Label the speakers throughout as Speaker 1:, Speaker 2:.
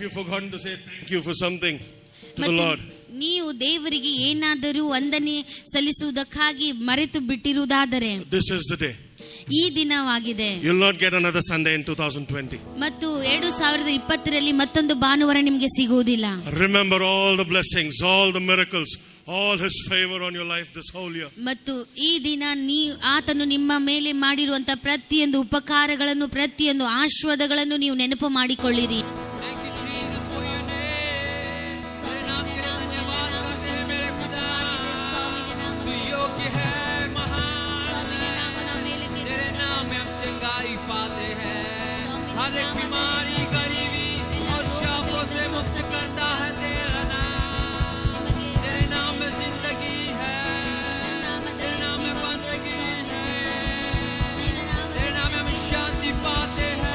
Speaker 1: you've forgotten to say thank you for something to the Lord,
Speaker 2: ನೀವು ದೇವರಿಗೆ ಏನಾದರೂ ವಂದನೆ ಸಲ್ಲಿಸುವುದಕ್ಕಾಗಿ ಮರೆತು ಬಿಟ್ಟಿರುವುದಾದರೆ,
Speaker 1: this is the day.
Speaker 2: ಈ ದಿನವಾಗಿದೆ.
Speaker 1: You'll not get another Sunday in 2020.
Speaker 2: ಮತ್ತು 2020ರಲ್ಲಿ ಮತ್ತೊಂದು ಭಾನುವಾರ ನಿಮಗೆ ಸಿಗುವುದಿಲ್ಲ.
Speaker 1: Remember all the blessings, all the miracles, all His favor on your life this whole year.
Speaker 2: ಮತ್ತು ಈ ದಿನ ಆತನು ನಿಮ್ಮ ಮೇಲೆ ಮಾಡಿರುವಂತ ಪ್ರತಿಯೊಂದು ಉಪಕಾರಗಳನ್ನು, ಪ್ರತಿಯೊಂದು ಆಶೀರ್ವಾದಗಳನ್ನು ನೀವು ನೆನಪು ಮಾಡಿಕೊಳ್ಳಿರಿ.
Speaker 3: हर एक बीमारी, गरीबी और शापों से मुक्त करता है तेरा नाम। तेरे नाम में जिंदगी है, तेरे नाम में बंदगी है, तेरे नाम में हम शांति पाते हैं।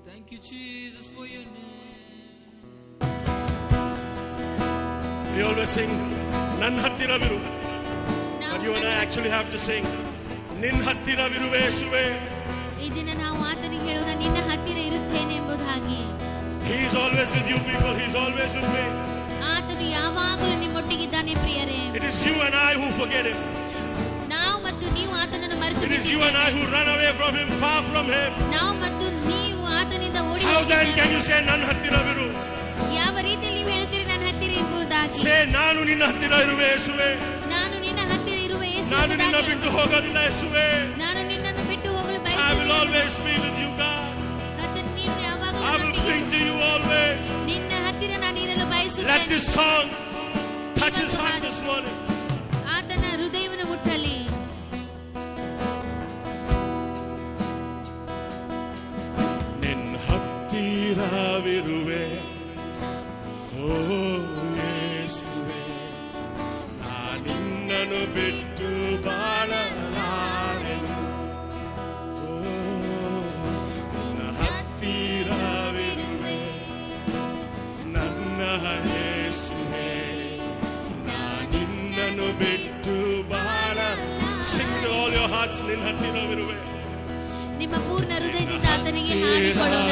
Speaker 3: Thank you, Jesus, for your name.
Speaker 1: We always sing, Nan hattira viru. But you and I actually have to sing, Nin hattira viruve Yesuve.
Speaker 2: ಈ ದಿನ ನಾವು ಆತನಿಗೆ ಹೇಳೋಣ, ನಿನ್ನ ಹತ್ತಿರ ಇರುತ್ತೇನೆ ಎಂಬುದಾಗಿ.
Speaker 1: He is always with you people. He is always with me.
Speaker 2: ಆತನು ಯಾವಾಗಲೂ ನಿಮ್ಮೊಟ್ಟಿಗಿದ್ದಾನೆ ಪ್ರಿಯರೇ.
Speaker 1: It is you and I who forget Him.
Speaker 2: ನಾವು ಮತ್ತು ನೀವು ಆತನನ್ನು ಮರೆತು
Speaker 1: It is you and I who run away from Him, far from Him.
Speaker 2: ನಾವು ಮತ್ತು ನೀವು ಆತನಿಂದ ಓಡಿ
Speaker 1: How then
Speaker 2: ಹೋಗಿದ್ದೇವೆ.
Speaker 1: can you say Nan hattira viru?
Speaker 2: ಯಾವ ರೀತಿಯಲ್ಲಿ ನೀವು ಹೇಳುತ್ತೀರಿ ನನ್ನ ಹತ್ತಿರ ಎಂಬುದಾಗಿ?
Speaker 1: Say ನಾನು ನಿನ್ನ ಹತ್ತಿರ ಇರುವೆ ಯೇಸುವೆ.
Speaker 2: ನಾನು ನಿನ್ನ ಹತ್ತಿರ ಇರುವ ಯೇಸು
Speaker 1: ನಾನು ನಿನ್ನ
Speaker 2: ಎಂಬುದಾಗಿ.
Speaker 1: ಬಿಟ್ಟು ಹೋಗೋದಿಲ್ಲ ಯೇಸುವೆ.
Speaker 2: ನಾನು ನಿನ್ನನ್ನು ಬಿಟ್ಟು ಹೋಗಲು
Speaker 1: I will
Speaker 2: ಬಯಸುವುದಿಲ್ಲ.
Speaker 1: always be with you, God.
Speaker 2: ಕರ್ತನೇ, ನೀನು ಯಾವಾಗಲೂ
Speaker 1: I will
Speaker 2: ನನ್ನೊಟ್ಟಿಗೆ
Speaker 1: cling to you always.
Speaker 2: ನಿನ್ನ ಹತ್ತಿರ ನಾನು ಇರಲು
Speaker 1: Let
Speaker 2: ಬಯಸುತ್ತೇನೆ.
Speaker 1: this song touch His heart this morning.
Speaker 2: ಆತನ ಹೃದಯವನ್ನು ಮುಟ್ಟಲಿ.
Speaker 1: ನಿನ್ನ ಹತ್ತಿರವಿರುವೆ ಓ ಯೇಸುವೆ, ನಾನಿನ್ನನು ಬಿಟ್ಟು ಬಾಳಲಾರೆನು. ಓ ನಿನ್ನ ಹತ್ತಿರವಿರುವೆ ನನ್ನ ಯೇಸುವೆ, ನಾನಿನ್ನನು ಬಿಟ್ಟು Sing to all your hearts, ನಿನ್ನ ಹತ್ತಿರವಿರುವೆ.
Speaker 2: ನಿಮ್ಮ ಪೂರ್ಣ ಹೃದಯದಿಂದ ಆತನಿಗೆ ಹಾಡಿಕೊಳ್ಳೋಣ.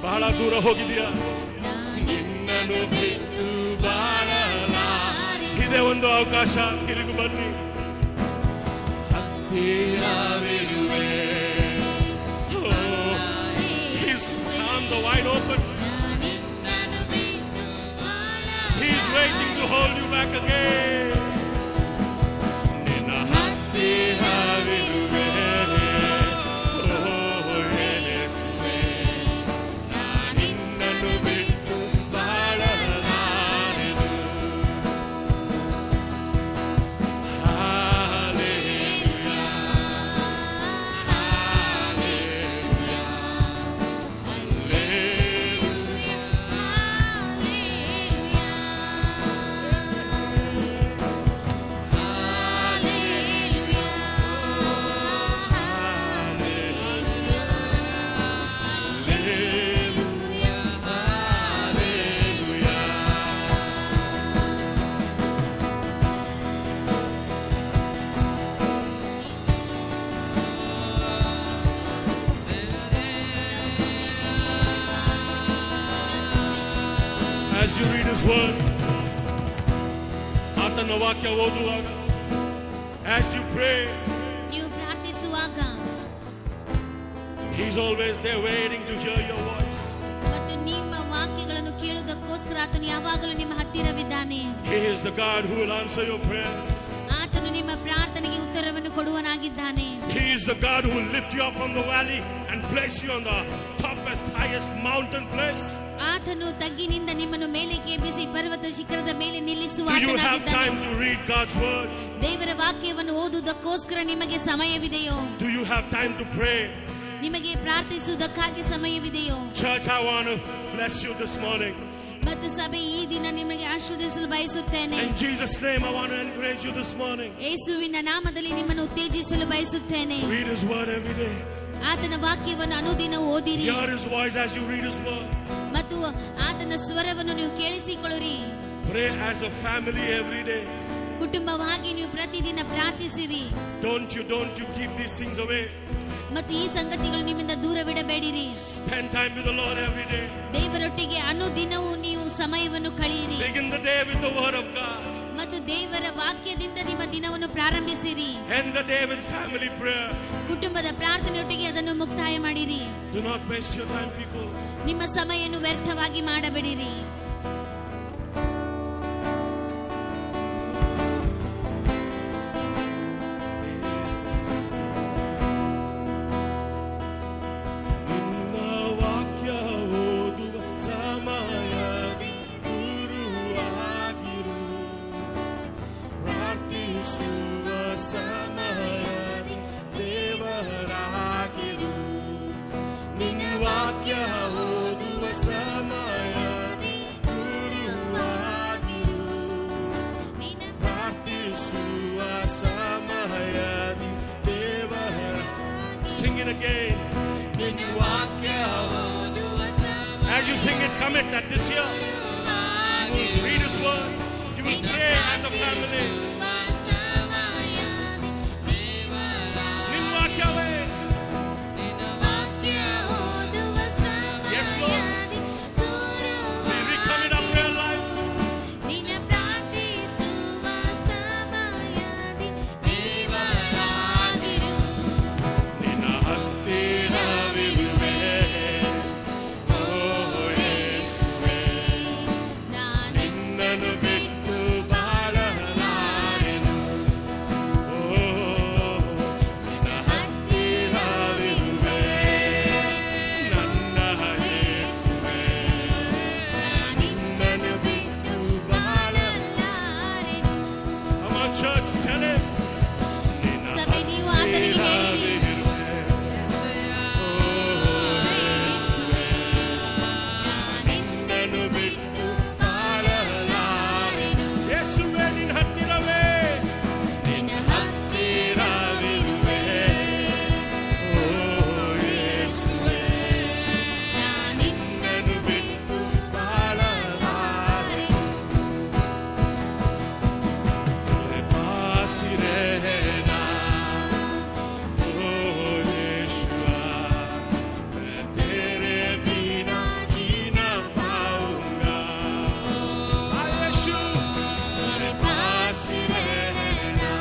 Speaker 1: ಬಹಳ ದೂರ ಹೋಗಿದೆಯಾ? ನಿನ್ನನ್ನು ಬಿಟ್ಟು ಬಾಳಲಾರೆ. ಇದೇ ಒಂದು ಅವಕಾಶ, ತಿರುಗು ಬನ್ನಿ. ಹತ್ತಿರವಿರುವೆ. His arms are wide open. He is waiting to hold you back again. ನಿನ್ನ ಹತ್ತಿರವಿರುವೆ ಓ ಯೇಸುವೆ, ನಾನಿನ್ನನು ಬಿಟ್ಟು ಬಾಳಲಾರೆನು. Hallelujah, hallelujah, hallelujah. As you read His word, ಆತನ ವಾಕ್ಯ ಓದುವಾಗ, as you pray,
Speaker 2: ನೀವು ಪ್ರಾರ್ಥಿಸುವಾಗ,
Speaker 1: He's always there waiting to hear your voice.
Speaker 2: ಮತ್ತು ನಿಮ್ಮ ವಾಕ್ಯಗಳನ್ನು ಕೇಳುವುದಕ್ಕೋಸ್ಕರ ಆತನು ಯಾವಾಗಲೂ ನಿಮ್ಮ ಹತ್ತಿರವಿದ್ದಾನೆ.
Speaker 1: He is the God who will answer your prayers.
Speaker 2: ಆತನು ನಿಮ್ಮ ಪ್ರಾರ್ಥನೆಗೆ ಉತ್ತರವನ್ನು ಕೊಡುವನಾಗಿದ್ದಾನೆ.
Speaker 1: He is the God who will lift you up from the valley and place you on the topest, highest mountain place.
Speaker 2: ಆತನು ತಗ್ಗಿನಿಂದ ನಿಮ್ಮನ್ನು ಮೇಲಕ್ಕೆ ಎಬ್ಬಿಸಿ ಪರ್ವತ ಶಿಖರದ ಮೇಲೆ ನಿಲ್ಲಿಸುವ
Speaker 1: Do you have
Speaker 2: ಆತನಾಗಿದ್ದಾನೆ.
Speaker 1: time to read God's word?
Speaker 2: ದೇವರ ವಾಕ್ಯವನ್ನು ಓದುವುದಕ್ಕೋಸ್ಕರ ನಿಮಗೆ ಸಮಯವಿದೆಯೋ?
Speaker 1: Do you have time to pray?
Speaker 2: ನಿಮಗೆ ಪ್ರಾರ್ಥಿಸುವುದಕ್ಕಾಗಿ ಸಮಯವಿದೆಯೋ?
Speaker 1: Church, I want to bless you this morning.
Speaker 2: ಮತ್ತು ಸಭೆ, ಈ ದಿನ ನಿಮಗೆ ಆಶೀರ್ವದಿಸಲು ಬಯಸುತ್ತೇನೆ.
Speaker 1: In Jesus' name, I want to encourage you this morning.
Speaker 2: ಯೇಸುವಿನ ನಾಮದಲ್ಲಿ ನಿಮ್ಮನ್ನು ಉತ್ತೇಜಿಸಲು ಬಯಸುತ್ತೇನೆ.
Speaker 1: Read His word every day.
Speaker 2: ಆತನ ವಾಕ್ಯವನ್ನು ಅನುದಿನವೂ ಓದಿರಿ
Speaker 1: Hear His voice as you read His word.
Speaker 2: ಮತ್ತು ಆತನ ಸ್ವರವನ್ನು ನೀವು ಕೇಳಿಸಿಕೊಳ್ಳಿರಿ.
Speaker 1: Pray as a family every day.
Speaker 2: ಕುಟುಂಬವಾಗಿ ನೀವು ಪ್ರತಿದಿನ ಪ್ರಾರ್ಥಿಸಿರಿ.
Speaker 1: Don't you keep these things away.
Speaker 2: ಮತ್ತು ಈ ಸಂಗತಿಗಳು ನಿಮ್ಮಿಂದ ದೂರವಿಡಬೇಡಿರಿ.
Speaker 1: Spend time with the Lord every day.
Speaker 2: ದೇವರೊಟ್ಟಿಗೆ ಅನುದಿನವೂ ನೀವು ಸಮಯವನ್ನು ಕಳೆಯಿರಿ.
Speaker 1: Begin the day with the word of God.
Speaker 2: ಮತ್ತು ದೇವರ ವಾಕ್ಯದಿಂದ ನಿಮ್ಮ ದಿನವನ್ನು ಪ್ರಾರಂಭಿಸಿರಿ.
Speaker 1: End the day with family prayer.
Speaker 2: ಕುಟುಂಬದ ಪ್ರಾರ್ಥನೆಯೊಟ್ಟಿಗೆ ಅದನ್ನು ಮುಕ್ತಾಯ ಮಾಡಿರಿ.
Speaker 1: Do not waste your time, people.
Speaker 2: ನಿಮ್ಮ ಸಮಯವನ್ನು ವ್ಯರ್ಥವಾಗಿ ಮಾಡಬೇಡಿರಿ.
Speaker 1: Sing it again. As you sing it, commit that this year you will read His word. You will pray as a family. Yes, Lord. May we commit our prayer life. Church, tell Him.
Speaker 2: ಸಭೆ ನೀವು ಆತನಿಗೆ ಹೇಳಿರಿ.
Speaker 1: ಯೇಸುವೇ ನಿನ್ನ ಹತ್ತಿರವೇ
Speaker 2: ನಿನ್ನ ಹತ್ತಿರವಿರುವೆ.
Speaker 1: ಓ ಯೇಸುವೇ
Speaker 2: ನಿನ್ನನ್ನು ಬಿಟ್ಟು ಬಾಳಲಾರೆ.
Speaker 1: तेरे पास ही रहना ओ यीशुआ मैं तेरे बिना जी ना पाऊंगा आ यीशु
Speaker 2: तेरे पास रहना.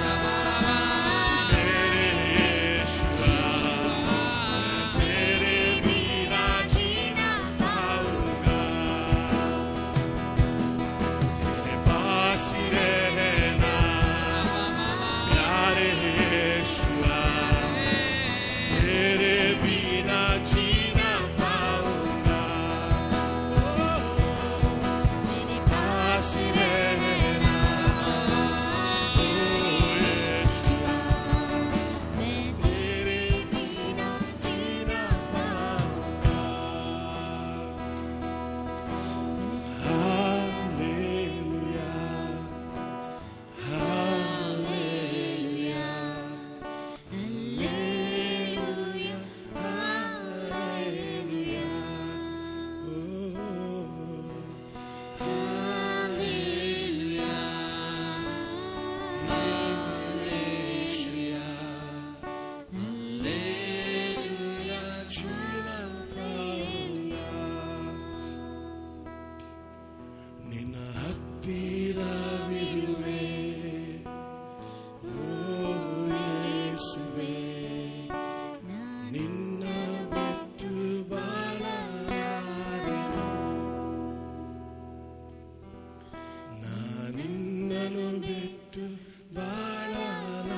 Speaker 1: मेरे यीशुआ मैं तेरे बिना जी ना पाऊंगा तेरे पास ही रहना प्यारे यीशुआ तेरे बिना जी ना पाऊंगा
Speaker 2: तेरे पास रहना.
Speaker 1: ओ यीशुआ
Speaker 2: मैं तेरे बिना जी ना पाऊंगा.
Speaker 1: हालेलुया हालेलुया
Speaker 2: Hallelujah,
Speaker 1: हालेलुया ನಿನ್ನ ಹತ್ತಿರವಿರುವೆ ಓ ಯೇಸುವೇ ನಿನ್ನ ಬಿಟ್ಟು ಬಾಳಲಾರೆನು ನಾನಿನ್ನನು ಬಿಟ್ಟು ಬಾಳಲಾರೆನು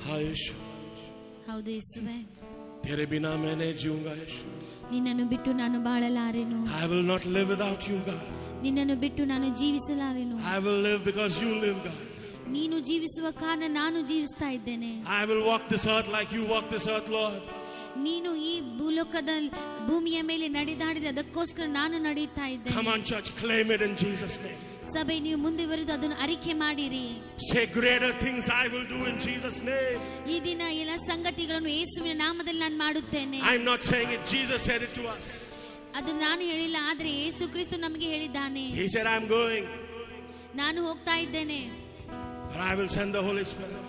Speaker 1: हाँ यीशु
Speaker 2: ಹೌದು ಯೇಸುವೆ,
Speaker 1: तेरे बिना मैं नहीं जीऊंगा यीशु
Speaker 2: ನಿನ್ನನ್ನು ಬಿಟ್ಟು ನಾನು ಬಾಳಲಾರೆನು.
Speaker 1: I will not live without you God
Speaker 2: ನಿನ್ನನ್ನು ಬಿಟ್ಟು ನಾನು ಜೀವಿಸಲಾರೆನು.
Speaker 1: I will live because you live God
Speaker 2: ನೀನು ಜೀವಿಸುವ ಕಾರಣ ನಾನು ಜೀವಿಸ್ತಾ ಇದ್ದೇನೆ.
Speaker 1: I will walk this earth like you walk this earth Lord
Speaker 2: ನೀನು ಈ ಭೂಲೋಕದ ಭೂಮಿಯ ಮೇಲೆ ನಡೆದಾಡಿದ ಅದಕ್ಕೋಸ್ಕರ ನಾನು ನಡೆಯುತ್ತಾ
Speaker 1: come
Speaker 2: ಇದ್ದೇನೆ.
Speaker 1: on church claim it in Jesus name
Speaker 2: ಸಭೆ ನೀವು ಮುಂದುವರೆದು ಅದನ್ನು ಅರಿಕೆ ಮಾಡಿರಿ.
Speaker 1: Say, greater things I will do in Jesus' name.
Speaker 2: ಈ ದಿನ ಎಲ್ಲ ಸಂಗತಿಗಳನ್ನು ಯೇಸುವಿನ ನಾಮದಲ್ಲಿ ನಾನು ಮಾಡುತ್ತೇನೆ.
Speaker 1: I'm not saying it. Jesus said it to us.
Speaker 2: ಅದು ನಾನು ಹೇಳಿಲ್ಲ, ಆದ್ರೆ ಯೇಸು ಕ್ರಿಸ್ತ ನಮಗೆ ಹೇಳಿದ್ದಾನೆ.
Speaker 1: He said, I'm going.
Speaker 2: ನಾನು ಹೋಗ್ತಾ ಇದ್ದೇನೆ.
Speaker 1: But I will send the Holy Spirit.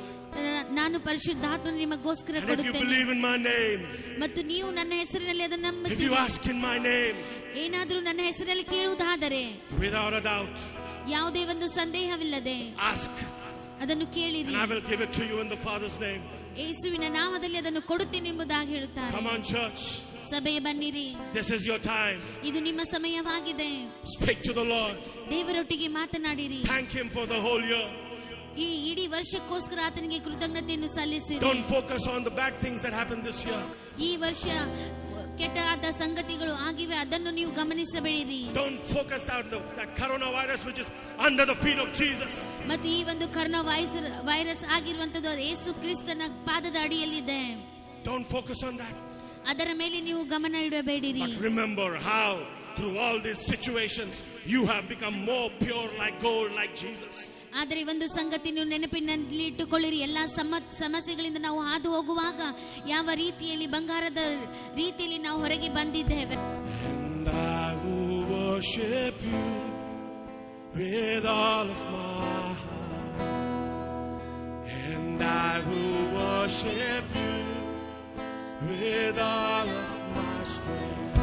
Speaker 2: ನಾನು ಪರಿಶುದ್ಧಾತ್ಮನ ನಿಮಗೋಸ್ಕರ
Speaker 1: And if you
Speaker 2: ಕೊಡುತ್ತೇನೆ.
Speaker 1: believe in my name,
Speaker 2: ಮತ್ತು ನೀವು ನನ್ನ ಹೆಸರಿನಲ್ಲಿ ಅದನ್ನು
Speaker 1: if
Speaker 2: ನಂಬಿಸಿ,
Speaker 1: you ask in my name,
Speaker 2: ಏನಾದರೂ ನನ್ನ ಹೆಸರಿನಲ್ಲಿ ಕೇಳುವುದಾದರೆ
Speaker 1: without a doubt,
Speaker 2: ಯಾವುದೇ ಒಂದು ಸಂದೇಹವಿಲ್ಲದೆ
Speaker 1: ask,
Speaker 2: ಅದನ್ನು ಕೇಳಿರಿ,
Speaker 1: and I will give it to you in the Father's name.
Speaker 2: ಯೇಸುವಿನ ನಾಮದಲ್ಲಿ ಅದನ್ನು ಕೊಡುತ್ತೇನೆ ಎಂಬುದಾಗಿ ಹೇಳುತ್ತಾರೆ.
Speaker 1: Come on, church.
Speaker 2: ಸಭೆಗೆ ಬನ್ನಿರಿ,
Speaker 1: This is your time.
Speaker 2: ಇದು ನಿಮ್ಮ ಸಮಯವಾಗಿದೆ.
Speaker 1: Speak to the Lord.
Speaker 2: ದೇವರೊಟ್ಟಿಗೆ ಮಾತನಾಡಿರಿ.
Speaker 1: Thank Him for the whole year.
Speaker 2: ಈ ಇಡೀ ವರ್ಷಕ್ಕೋಸ್ಕರ ಆತನಿಗೆ ಕೃತಜ್ಞತೆಯನ್ನು ಸಲ್ಲಿಸಿರಿ.
Speaker 1: Don't focus on the bad things that happened this year.
Speaker 2: ಈ ವರ್ಷ ಕೆಟ್ಟಾದ ಸಂಗತಿಗಳು ಆಗಿವೆ, ಅದನ್ನು ನೀವು ಗಮನಿಸಬೇಡಿರಿ.
Speaker 1: Don't focus on that coronavirus which is under the feet of Jesus.
Speaker 2: ಮತ್ತು ಈ ಒಂದು ಕರೋನಾ ವೈರಸ್ ಆಗಿರುವಂತದ್ದು ಯೇಸು ಕ್ರಿಸ್ತನ ಪಾದದ ಅಡಿಯಲ್ಲಿದೆ.
Speaker 1: Don't focus on that.
Speaker 2: ಅದರ ಮೇಲೆ ನೀವು ಗಮನ ಇಡಬೇಡಿರಿ.
Speaker 1: But remember how through all these situations you have become more pure like gold like Jesus.
Speaker 2: ಆದರೆ ಒಂದು ಸಂಗತಿ ನೀವು ನೆನಪಿನಲ್ಲಿ ಇಟ್ಟುಕೊಳ್ಳಿರಿ, ಎಲ್ಲಾ ಸಮಸ್ಯೆಗಳಿಂದ ನಾವು ಹಾದು ಹೋಗುವಾಗ ಯಾವ ರೀತಿಯಲ್ಲಿ ಬಂಗಾರದ ರೀತಿಯಲ್ಲಿ ನಾವು ಹೊರಗೆ ಬಂದಿದ್ದೇವೆ.
Speaker 1: And I will worship you with all of my heart. And I will worship you with all of my strength.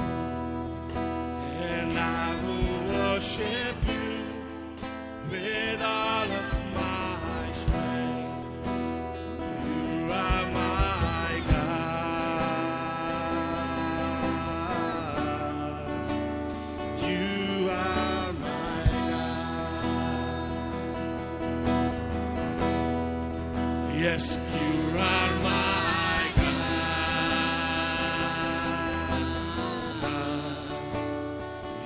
Speaker 1: And I will worship you with all of my strength. You are my God. You are my God. Yes, you are my God.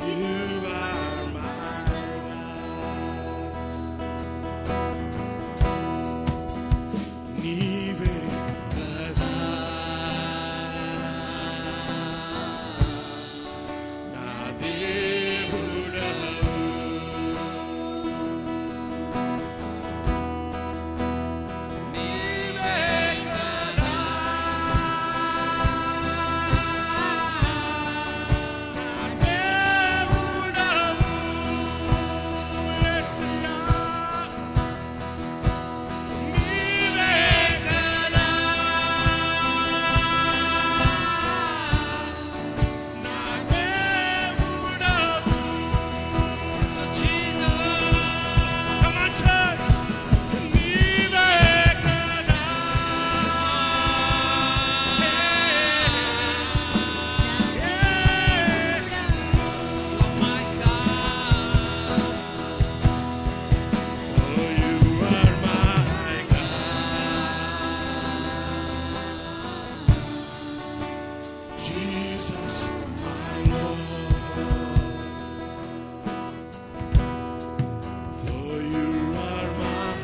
Speaker 1: You are my Nive kada na devudavu Nive kada na devudavu Yesya Jesus, my Lord, for you are my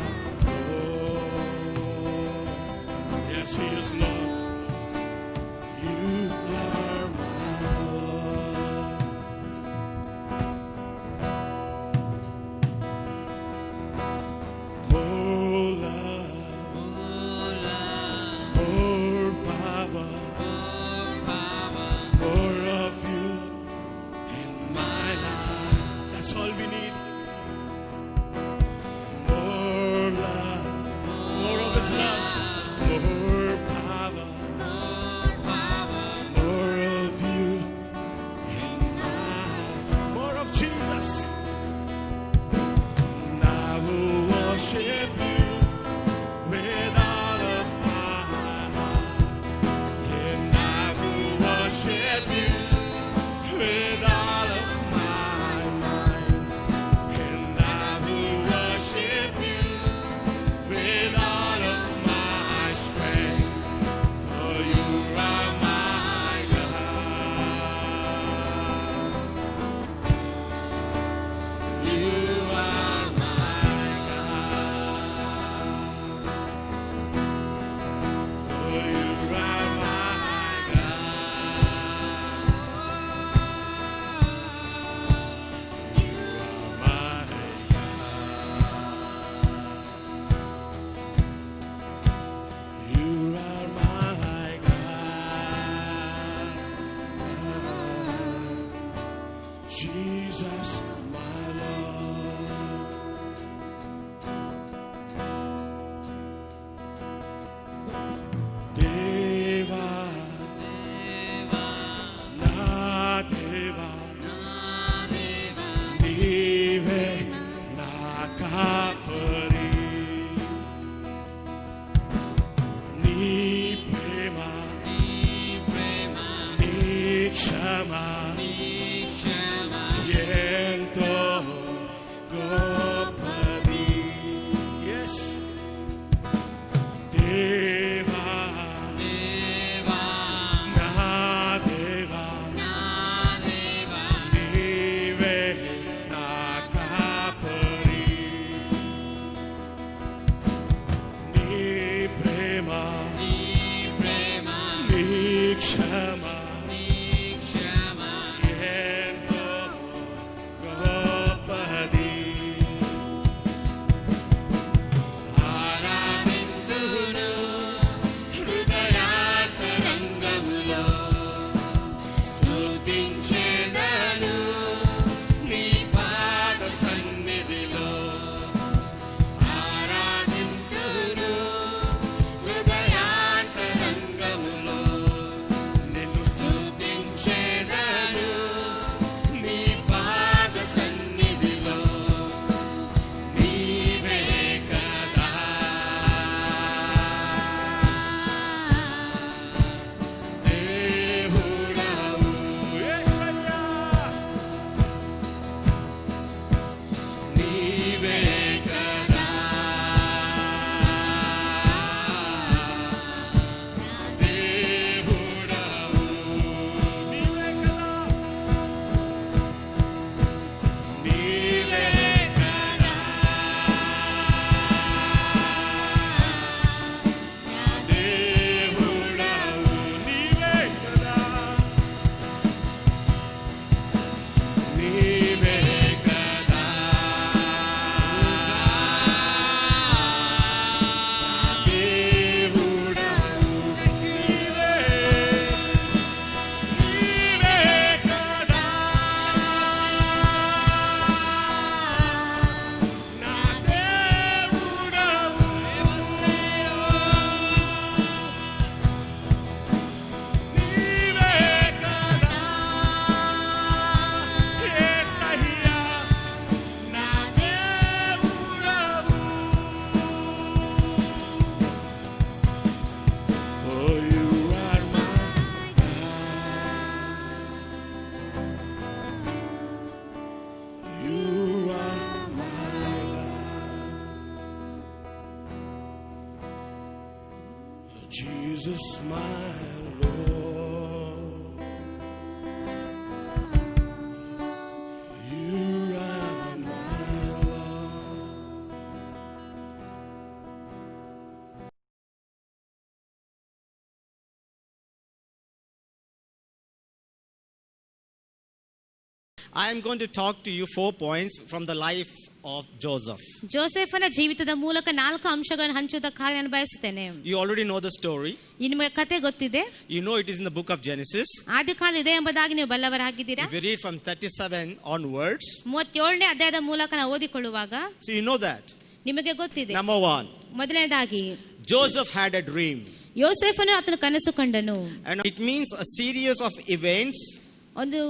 Speaker 1: Lord. Yes, He is Lord. You are my Lord. More love, more power. More of you in my life. That's all we need. More love, more of His love, more power, Jesus, my Lord. Deva, na Deva, Nive na kapari, ni prema, ni kshama. Yento gopadi. Yes. Deva, na Deva, Nive na kapari, ni prema, ni kshama. Jesus, my Lord, you are my Lord.
Speaker 4: I am going to talk to you 4 points from the life of Joseph.
Speaker 2: ಜೋಸೆಫನ ಜೀವಿತದ ಮೂಲಕ 4 ಅಂಶಗಳನ್ನು ಹಂಚುವುದಕ್ಕಾಗಿ ನಾನು ಬಯಸುತ್ತೇನೆ.
Speaker 4: You already know the story.
Speaker 2: ನಿಮಗೆ ಕತೆ ಗೊತ್ತಿದೆ.
Speaker 4: You know it is in the book of Genesis.
Speaker 2: ಆದಿಕಾಂಡ ಇದೆ ಎಂಬುದಾಗಿ ನೀವು ಬಲ್ಲವರಾಗಿದ್ದೀರಾ.
Speaker 4: If you read from 37 onwards.
Speaker 2: 37ನೇ ಅಧ್ಯಾಯದ ಮೂಲಕ ನಾವು ಓದಿಕೊಳ್ಳುವಾಗ
Speaker 4: So you know that.
Speaker 2: ನಿಮಗೆ ಗೊತ್ತಿದೆ.
Speaker 4: Number 1.
Speaker 2: ಮೊದಲನೇದಾಗಿ
Speaker 4: Joseph had a dream.
Speaker 2: ಯೋಸೇಫನು ಆತನ ಕನಸು ಕಂಡನು.
Speaker 4: And it means a series of events.
Speaker 2: ಒಂದು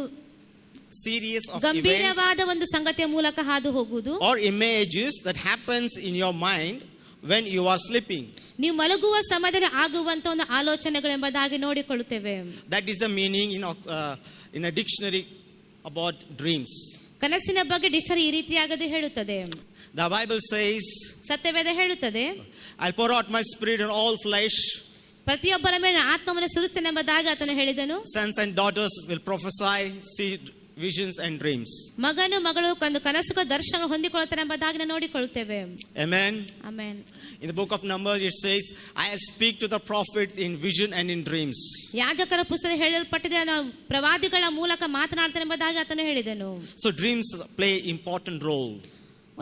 Speaker 4: Series of
Speaker 2: ಗಂಭೀರವಾದ
Speaker 4: events
Speaker 2: ಒಂದು ಸಂಗತಿಯ ಮೂಲಕ ಹಾದು ಹೋಗುವುದು
Speaker 4: or images that happens in your mind when you are sleeping.
Speaker 2: ನೀವು ಮಲಗುವ ಸಮಯದಲ್ಲಿ ಆಗುವಂತ ಒಂದು ಆಲೋಚನೆಗಳು ಎಂಬುದಾಗಿ ನೋಡಿಕೊಳ್ಳುತ್ತೇವೆ.
Speaker 4: That is the meaning in a dictionary about dreams.
Speaker 2: ಕನಸಿನ ಬಗ್ಗೆ ಡಿಕ್ಷನರಿ ಈ ರೀತಿಯಾಗದು ಹೇಳುತ್ತದೆ.
Speaker 4: The Bible says,
Speaker 2: ಸತ್ಯವೇದ ಹೇಳುತ್ತದೆ,
Speaker 4: I'll pour out my spirit on all flesh.
Speaker 2: ಪ್ರತಿಯೊಬ್ಬರ ಮೇಲೆ ಆತ್ಮವನ್ನು ಸುರಿಸ್ತೇನೆ ಎಂಬುದಾಗಿ ಆತನು ಹೇಳಿದನು.
Speaker 4: Sons and daughters will prophesy, see visions and dreams.
Speaker 2: ಮಗನು ಮಗಳು ಒಂದು ಕನಸುಗಳ ದರ್ಶನ ಹೊಂದಿಕೊಳ್ಳುತ್ತಾರೆ ಎಂಬುದಾಗಿ ನಾವು ನೋಡಿಕೊಳ್ಳುತ್ತೇವೆ.
Speaker 4: Amen.
Speaker 2: Amen.
Speaker 4: In the book of Numbers it says, I'll speak to the prophets in vision and in dreams.
Speaker 2: ಯಾಜಕರ ಪುಸ್ತಕ ಹೇಳಲ್ಪಟ್ಟಿದೆ, ನಾವು ಪ್ರವಾದಿಗಳ ಮೂಲಕ ಮಾತನಾಡ್ತಾನೆ ಎಂಬುದಾಗಿ ಆತನು ಹೇಳಿದನು.
Speaker 4: So dreams play important role.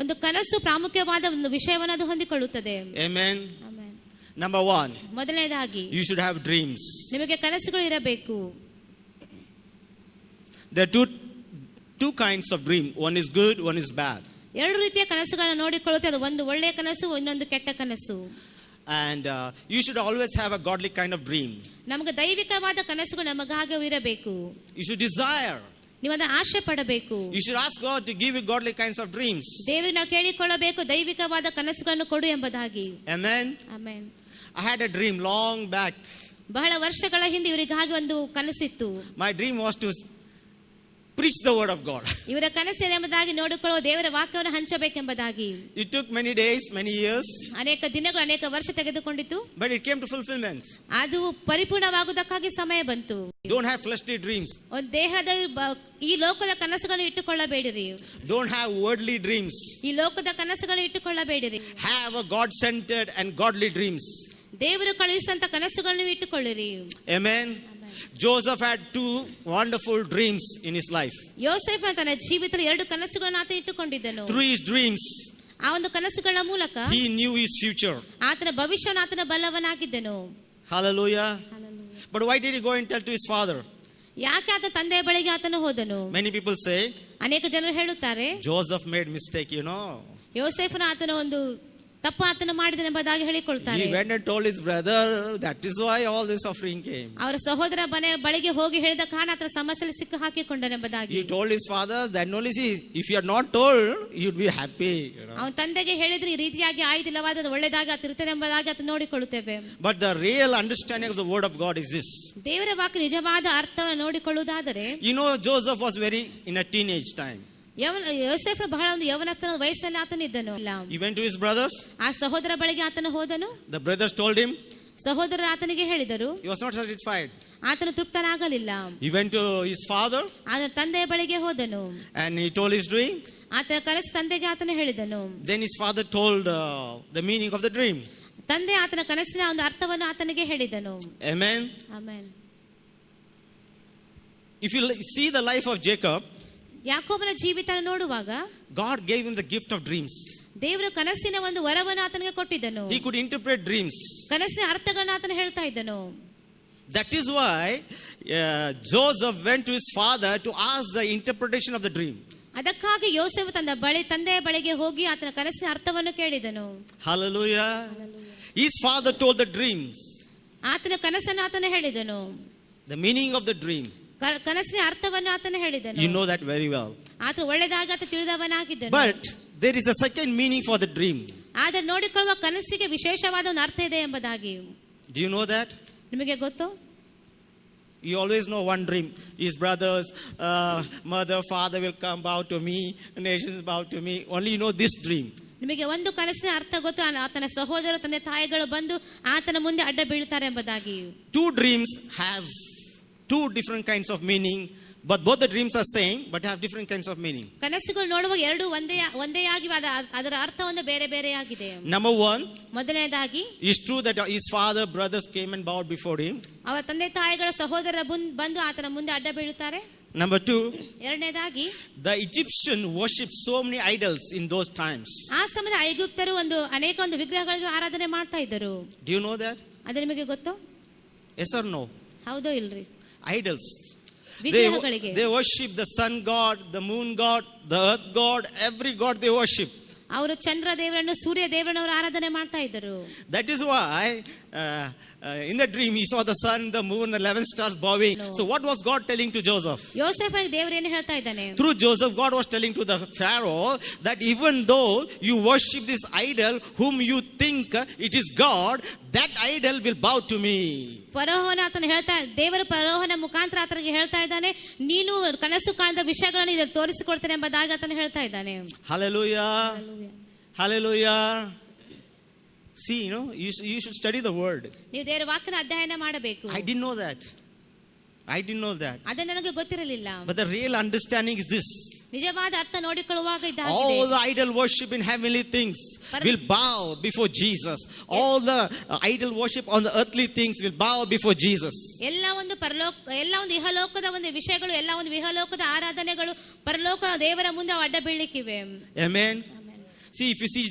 Speaker 2: ಒಂದು ಕನಸು ಪ್ರಾಮುಖ್ಯವಾದ ಒಂದು ವಿಷಯವನ್ನು ಅದು ಹೊಂದಿಕೊಳ್ಳುತ್ತದೆ.
Speaker 4: Amen.
Speaker 2: ಆಮೆನ್.
Speaker 4: Number 1,
Speaker 2: ಮೊದಲನೇದಾಗಿ
Speaker 4: you should have dreams.
Speaker 2: ನಿಮಗೆ ಕನಸುಗಳು ಇರಬೇಕು.
Speaker 4: There are two kinds of dream. One is good, one is bad.
Speaker 2: ಎರಡು ರೀತಿಯ ಕನಸುಗಳನ್ನ ನೋಡಿಕೊಳ್ಳುತ್ತೆ. ಅದು ಒಂದು ಒಳ್ಳೆಯ ಕನಸು, ಇನ್ನೊಂದು ಕೆಟ್ಟ ಕನಸು.
Speaker 4: And you should always have a godly kind of dream.
Speaker 2: ನಮಗೆ ದೈವಿಕವಾದ ಕನಸುಗಳು ನಮಗಾಗೆ ಇರಬೇಕು.
Speaker 4: You should desire.
Speaker 2: ನೀವು ಅದನ್ನ ಆಶೆ ಪಡಬೇಕು.
Speaker 4: You should ask God to give you godly kinds of dreams.
Speaker 2: ದೇವರಿಗೆ ನಾವು ಕೇಳಿಕೊಳ್ಳಬೇಕು, ದೈವಿಕವಾದ ಕನಸುಗಳನ್ನು ಕೊಡು ಎಂಬುದಾಗಿ.
Speaker 4: Amen.
Speaker 2: Amen.
Speaker 4: I had a dream long back.
Speaker 2: ಬಹಳ ವರ್ಷಗಳ ಹಿಂದೆ ಇವರಿಗಾಗಿ ಒಂದು ಕನಸಿತ್ತು.
Speaker 4: My dream was to preach the word of God.
Speaker 2: ಇವರ ಕನಸೇನೆಂಬುದಾಗಿ ನೋಡಿಕೊಳ್ಳುವ ದೇವರ ವಾಕ್ಯವನ್ನು ಹಂಚಬೇಕೆಂಬುದಾಗಿ.
Speaker 4: It took many days, many years.
Speaker 2: ಅನೇಕ ದಿನಗಳು, ಅನೇಕ ವರ್ಷ ತೆಗೆದುಕೊಂಡಿತು.
Speaker 4: But it came to fulfillment.
Speaker 2: ಅದು ಪರಿಪೂರ್ಣವಾಗುವುದಕ್ಕಾಗಿ ಸಮಯ ಬಂತು.
Speaker 4: Don't have fleshly dreams.
Speaker 2: ಒಂದು ದೇಹದ ಈ ಲೋಕದ ಕನಸುಗಳನ್ನು ಇಟ್ಟುಕೊಳ್ಳಬೇಡಿರಿ.
Speaker 4: Don't have worldly dreams.
Speaker 2: ಈ ಲೋಕದ ಕನಸುಗಳನ್ನು ಇಟ್ಟುಕೊಳ್ಳಬೇಡಿರಿ.
Speaker 4: Have a God-centered and godly dreams.
Speaker 2: ದೇವರು ಕಳುಹಿಸಿದಂತ ಕನಸುಗಳನ್ನು ಇಟ್ಟುಕೊಳ್ಳಿರಿ.
Speaker 4: Amen. Joseph had two wonderful dreams in his life.
Speaker 2: ಯೋಸೇಫ ತನ್ನ ಜೀವಿತದಲ್ಲಿ ಎರಡು ಕನಸುಗಳನ್ನು ಆತ ಇಟ್ಟುಕೊಂಡಿದ್ದನು.
Speaker 4: Through his dreams,
Speaker 2: ಆ ಒಂದು ಕನಸುಗಳ ಮೂಲಕ
Speaker 4: he knew his future.
Speaker 2: ಆತನ ಭವಿಷ್ಯವನ್ನು ಆತನ ಬಲ್ಲವನಾಗಿದ್ದನು.
Speaker 4: Hallelujah. But why did he go and tell to his father?
Speaker 2: ಯಾಕೆ ಆತ ತಂದೆಯ ಬಳಿಗೆ ಆತನು ಹೋದನು?
Speaker 4: Many people say,
Speaker 2: ಅನೇಕ ಜನರು ಹೇಳುತ್ತಾರೆ,
Speaker 4: Joseph made mistake,
Speaker 2: ಯೋಸೇಫನ ಆತನ ಒಂದು ತಪ್ಪು ಆತನು ಮಾಡಿದನೆಂಬುದಾಗಿ ಹೇಳಿಕೊಳ್ತಾರೆ.
Speaker 4: He went and told his brother, that is why all this suffering came.
Speaker 2: ಅವರ ಸಹೋದರ ಬಳಿಗೆ ಹೋಗಿ ಹೇಳಿದ ಕಾರಣ ಆತನ ಸಮಸ್ಯೆಯಲ್ಲಿ ಸಿಕ್ಕು ಹಾಕಿಕೊಂಡನೆಂಬುದಾಗಿ.
Speaker 4: He told his father, then only see, if you are not told, you'd be happy.
Speaker 2: ಅವನ ತಂದೆಗೆ ಹೇಳಿದ್ರೆ ಈ ರೀತಿಯಾಗಿ ಆಯುಧಿಲ್ಲವಾದ ಒಳ್ಳೆದಾಗಿ ಆತಿರುತ್ತದೆ ಎಂಬುದಾಗಿ ಆತ ನೋಡಿಕೊಳ್ಳುತ್ತೇವೆ.
Speaker 4: But the real understanding of the word of God is this.
Speaker 2: ದೇವರ ವಾಕ್ಯ ನಿಜವಾದ ಅರ್ಥವನ್ನು ನೋಡಿಕೊಳ್ಳುವುದಾದರೆ,
Speaker 4: Joseph was very in a teenage time.
Speaker 2: ಯೋಸೇಫ ಬಹಳ ಒಂದು ಯೌವನಸ್ಥನ ವಯಸ್ಸಲ್ಲಿ ಆತನಿದ್ದನು.
Speaker 4: He went to his brothers.
Speaker 2: ಆ ಸಹೋದರ ಬಳಿಗೆ ಆತನು ಹೋದನು.
Speaker 4: The brothers told him.
Speaker 2: ಸಹೋದರರು ಆತನಿಗೆ ಹೇಳಿದರು.
Speaker 4: He was not satisfied.
Speaker 2: ಆತನು ತೃಪ್ತನಾಗಲಿಲ್ಲ.
Speaker 4: He went to his father.
Speaker 2: ಆತನ ತಂದೆಯ ಬಳಿಗೆ ಹೋದನು.
Speaker 4: And he told his dream.
Speaker 2: ಆತನ ಕನಸು ತಂದೆಗೆ ಆತನು ಹೇಳಿದನು.
Speaker 4: Then his father told the meaning of the dream.
Speaker 2: ತಂದೆ ಆತನ ಕನಸಿನ ಒಂದು ಅರ್ಥವನ್ನು ಆತನಿಗೆ ಹೇಳಿದನು.
Speaker 4: Amen.
Speaker 2: Amen.
Speaker 4: If you see the life of Jacob,
Speaker 2: ಯಾಕೋಬನ ಜೀವಿತ ನೋಡುವಾಗ,
Speaker 4: God gave him the gift of dreams.
Speaker 2: ದೇವರು ಕನಸಿನ ಒಂದು ವರವನ್ನು ಆತನಿಗೆ ಕೊಟ್ಟಿದ್ದನು.
Speaker 4: He could interpret dreams.
Speaker 2: ಕನಸಿನ ಅರ್ಥಗಳನ್ನು ಆತನು ಹೇಳ್ತಾ ಇದ್ದನು.
Speaker 4: That is why Joseph went to his father to ask the interpretation of the dream.
Speaker 2: ಅದಕ್ಕಾಗಿ ಯೋಸೇಫ ತಂದೆಯ ಬಳಿಗೆ ಹೋಗಿ ಆತನ ಕನಸಿನ ಅರ್ಥವನ್ನು ಕೇಳಿದನು.
Speaker 4: Hallelujah. His father told the dreams.
Speaker 2: ಆತನ ಕನಸನ್ನು ಆತನು ಹೇಳಿದನು.
Speaker 4: The meaning of the dream.
Speaker 2: ಕನಸಿನ ಅರ್ಥವನ್ನು ಆತನು ಹೇಳಿದನು.
Speaker 4: You know that very well.
Speaker 2: ಆತ ಒಳ್ಳೆದಾಗಿ ಆತ ತಿಳಿದವನಾಗಿದ್ದನು.
Speaker 4: But there is a second meaning for the dream.
Speaker 2: ಆದರೆ ನೋಡಿಕೊಳ್ಳುವ ಕನಸಿಗೆ ವಿಶೇಷವಾದ ಒಂದು ಅರ್ಥ ಇದೆ ಎಂಬುದಾಗಿ.
Speaker 4: Do you know that?
Speaker 2: ನಿಮಗೆ ಗೊತ್ತು?
Speaker 4: You always know one dream. His brothers, mother, father will come bow to me, nations bow to me. Only you know this dream.
Speaker 2: ನಿಮಗೆ ಒಂದು ಕನಸಿನ ಅರ್ಥ ಗೊತ್ತು, ಆತನ ಸಹೋದರ ತಂದೆ ತಾಯಿಗಳು ಬಂದು ಆತನ ಮುಂದೆ ಅಡ್ಡ ಬೀಳ್ತಾರೆ ಎಂಬುದಾಗಿ.
Speaker 4: Two dreams have two different kinds of meaning, but both the dreams are same but have different kinds of meaning.
Speaker 2: ಕನಸುಗಳು ನೋಡುವಾಗ ಎರಡು ಒಂದೇ ಆಗಿವೆ, ಅದರ ಅರ್ಥ ಒಂದು ಬೇರೆ ಬೇರೆಯಾಗಿದೆ.
Speaker 4: Number one,
Speaker 2: ಮೊದಲನೇದಾಗಿ,
Speaker 4: it's true that his father brothers came and bowed before him.
Speaker 2: ಅವರ ತಂದೆ ತಾಯಿಗಳ ಸಹೋದರ ಬಂದು ಆತನ ಮುಂದೆ ಅಡ್ಡ ಬೀಳುತ್ತಾರೆ.
Speaker 4: Number two,
Speaker 2: ಎರಡನೇದಾಗಿ,
Speaker 4: the Egyptian worshipped so many idols in those times.
Speaker 2: ಆ ಸಮಯದ ಐಗುಪ್ತರು ಅನೇಕ ವಿಗ್ರಹಗಳಿಗೆ ಆರಾಧನೆ ಮಾಡ್ತಾ ಇದ್ದರು.
Speaker 4: Do you know that?
Speaker 2: ಅದು ನಿಮಗೆ ಗೊತ್ತು?
Speaker 4: Yes or no?
Speaker 2: ಹೌದೋ ಇಲ್ರಿ?
Speaker 4: Idols.
Speaker 2: ವಿಗ್ರಹಗಳಿಗೆ
Speaker 4: They worship the sun god, the moon god, the earth god, every god they worship.
Speaker 2: ಅವರು ಚಂದ್ರ ದೇವರನ್ನು, ಸೂರ್ಯ ದೇವರನ್ನು ಅವರು ಆರಾಧನೆ ಮಾಡ್ತಾ ಇದ್ದರು.
Speaker 4: That is why in the dream he saw the sun, the moon, the 11 stars bowing. So what was God telling to Joseph?
Speaker 2: ಯೋಸೇಫನಿಗೆ ದೇವರು ಏನು ಹೇಳ್ತಾ ಇದ್ದಾನೆ?
Speaker 4: Through Joseph, God was telling to the Pharaoh that even though you worship this idol whom you think it is God, that idol will bow to me.
Speaker 2: ಫರೋಹನ ಆತನ ದೇವರು ಫರೋಹನ ಮುಖಾಂತರ ಆತನಿಗೆ ಹೇಳ್ತಾ ಇದ್ದಾನೆ, ನೀನು ಕನಸು ಕಾಣದ ವಿಷಯಗಳನ್ನು ಇದನ್ನು ತೋರಿಸಿಕೊಡ್ತೇನೆ ಎಂಬುದಾಗಿ ಆತನು ಹೇಳ್ತಾ ಇದ್ದಾನೆ.
Speaker 4: Hallelujah. Hallelujah. See, you should study the word.
Speaker 2: ನೀವು ದೇವರ ವಾಕ್ಯನ ಅಧ್ಯಯನ ಮಾಡಬೇಕು.
Speaker 4: I didn't know that.
Speaker 2: ಅದು ನನಗೆ ಗೊತ್ತಿರಲಿಲ್ಲ.
Speaker 4: But the real understanding is this.
Speaker 2: ನಿಜವಾದ ಅರ್ಥ ನೋಡಿಕೊಳ್ಳುವಾಗ ಇದಾಗಿದೆ.
Speaker 4: All the idol worship in heavenly things will bow before Jesus. All the idol worship on the earthly things will bow before Jesus.
Speaker 2: ಎಲ್ಲ ಒಂದು ಇಹಲೋಕದ ಒಂದು ವಿಷಯಗಳು, ಎಲ್ಲ ಒಂದು ವಿಹಲೋಕದ ಆರಾಧನೆಗಳು ಪರಲೋಕ ದೇವರ ಮುಂದೆ ಅಡ್ಡ ಬೀಳಲಿಕ್ಕಿವೆ.
Speaker 4: Amen. See, if you see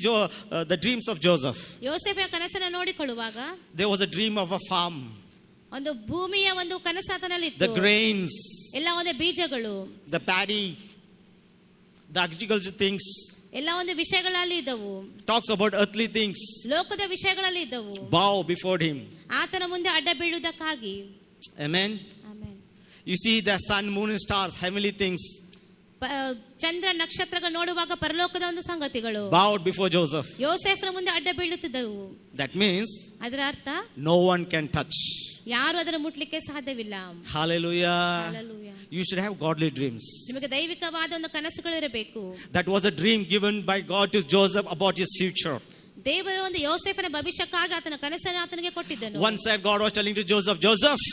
Speaker 4: the dreams of Joseph,
Speaker 2: ಯೋಸೇಫನ ಕನಸನ್ನು ನೋಡಿಕೊಳ್ಳುವಾಗ,
Speaker 4: there was a dream of a farm.
Speaker 2: ಒಂದು ಭೂಮಿಯ ಒಂದು ಕನಸು ಆತನಲ್ಲಿ ಇತ್ತು.
Speaker 4: The grains,
Speaker 2: ಎಲ್ಲ ಒಂದು ಬೀಜಗಳು,
Speaker 4: the paddy, the agriculture things,
Speaker 2: ಎಲ್ಲ ಒಂದು ವಿಷಯಗಳಲ್ಲಿ ಇದ್ದವು,
Speaker 4: talks about earthly things,
Speaker 2: ಲೋಕದ ವಿಷಯಗಳಲ್ಲಿ ಇದ್ದವು,
Speaker 4: bow before him.
Speaker 2: ಆತನ ಮುಂದೆ ಅಡ್ಡ ಬೀಳುವುದಕ್ಕಾಗಿ.
Speaker 4: Amen.
Speaker 2: Amen.
Speaker 4: You see the sun, moon and stars, heavenly things,
Speaker 2: ಚಂದ್ರ ನಕ್ಷತ್ರಗಳು ನೋಡುವಾಗ ಪರಲೋಕದ ಒಂದು ಸಂಗತಿಗಳು
Speaker 4: bowed before Joseph.
Speaker 2: ಯೋಸೇಫನ ಮುಂದೆ ಅಡ್ಡ ಬೀಳುತ್ತಿದ್ದವು.
Speaker 4: That means
Speaker 2: ಅದರ ಅರ್ಥ
Speaker 4: no one can touch.
Speaker 2: ಯಾರು ಅದನ್ನು ಮುಟ್ಲಿಕ್ಕೆ ಸಾಧ್ಯವಿಲ್ಲ.
Speaker 4: Hallelujah.
Speaker 2: Hallelujah.
Speaker 4: You should have godly dreams.
Speaker 2: ನಿಮಗೆ ದೈವಿಕವಾದ ಒಂದು ಕನಸುಗಳಿರಬೇಕು.
Speaker 4: That was a dream given by God to Joseph about his future.
Speaker 2: ದೇವರು ಒಂದು ಯೋಸೇಫನ ಭವಿಷ್ಯಕ್ಕಾಗಿ ಆತನ ಕನಸನ್ನು ಆತನಿಗೆ ಕೊಟ್ಟಿದ್ದನು.
Speaker 4: One side God was telling to Joseph, Joseph,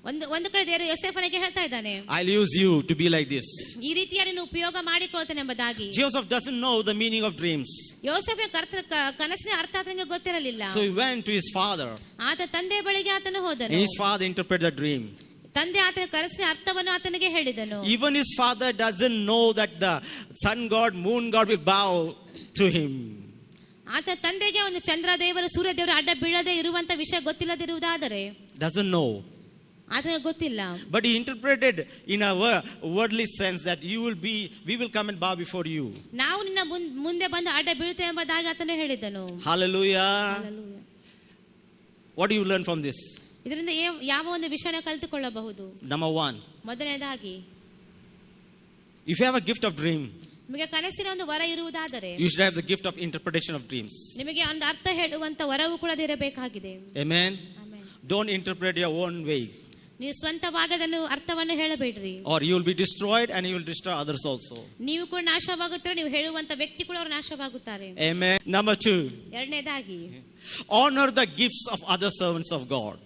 Speaker 2: ಒಂದು ಕಡೆ ದೇವರು ಯೋಸೇಫನಿಗೆ ಹೇಳ್ತಾ ಇದ್ದಾನೆ,
Speaker 4: I'll use you to be like this.
Speaker 2: ಈ ರೀತಿಯಾಗಿ ನೀನು ಉಪಯೋಗ ಮಾಡಿಕೊಳ್ತೇನೆ ಎಂಬುದಾಗಿ.
Speaker 4: Joseph doesn't know the meaning of dreams.
Speaker 2: ಯೋಸೇಫನ ಕನಸಿನ ಅರ್ಥ ಆತನಿಗೆ ಗೊತ್ತಿರಲಿಲ್ಲ.
Speaker 4: So he went to his father.
Speaker 2: ಆತ ತಂದೆ ಬಳಿಗೆ ಆತನು ಹೋದನು.
Speaker 4: And his father interpreted the dream.
Speaker 2: ತಂದೆ ಆತನ ಕನಸಿನ ಅರ್ಥವನ್ನು ಆತನಿಗೆ ಹೇಳಿದನು.
Speaker 4: Even his father doesn't know that the sun god, moon god will bow to him.
Speaker 2: ಆತ ತಂದೆಗೆ ಒಂದು ಚಂದ್ರ ದೇವರು ಸೂರ್ಯ ದೇವರು ಅಡ್ಡ ಬೀಳದೆ ಇರುವಂತ ವಿಷಯ ಗೊತ್ತಿಲ್ಲದಿರುವುದಾದರೆ,
Speaker 4: Doesn't know.
Speaker 2: ಆತನಿಗೆ ಗೊತ್ತಿಲ್ಲ.
Speaker 4: But he interpreted in a worldly sense that we will come and bow before you.
Speaker 2: ನಾವು ನಿನ್ನ ಮುಂದೆ ಬಂದು ಅಡ್ಡ ಬೀಳುತ್ತೇವೆ ಎಂಬುದಾಗಿ ಆತನು ಹೇಳಿದನು.
Speaker 4: Hallelujah.
Speaker 2: Hallelujah.
Speaker 4: What do you learn from this?
Speaker 2: ಇದರಿಂದ ಯಾವ ಒಂದು ವಿಷಯನ ಕಲಿತುಕೊಳ್ಳಬಹುದು?
Speaker 4: Number 1.
Speaker 2: ಮೊದಲನೇದಾಗಿ,
Speaker 4: If you have a gift of dream,
Speaker 2: ನಿಮಗೆ ಕನಸಿನ ಒಂದು ವರ ಇರುವುದಾದರೆ
Speaker 4: you should have the gift of interpretation of dreams.
Speaker 2: ನಿಮಗೆ ಒಂದು ಅರ್ಥ ಹೇಳುವಂತ ವರವು ಕೂಡ ಇರಬೇಕಾಗಿದೆ.
Speaker 4: Amen.
Speaker 2: Amen.
Speaker 4: Don't interpret your own way,
Speaker 2: ನೀವು ಸ್ವಂತವಾಗದನ್ನು ಅರ್ಥವನ್ನು ಹೇಳಬೇಡ್ರಿ.
Speaker 4: or you will be destroyed and you will destroy others also.
Speaker 2: ನೀವು ಕೂಡ ನಾಶವಾಗುತ್ತಾರೆ, ನೀವು ಹೇಳುವಂತ ವ್ಯಕ್ತಿ ಕೂಡ ಅವರು ನಾಶವಾಗುತ್ತಾರೆ.
Speaker 4: Amen. Number 2.
Speaker 2: ಎರಡನೇದಾಗಿ,
Speaker 4: Honor the gifts of other servants of God.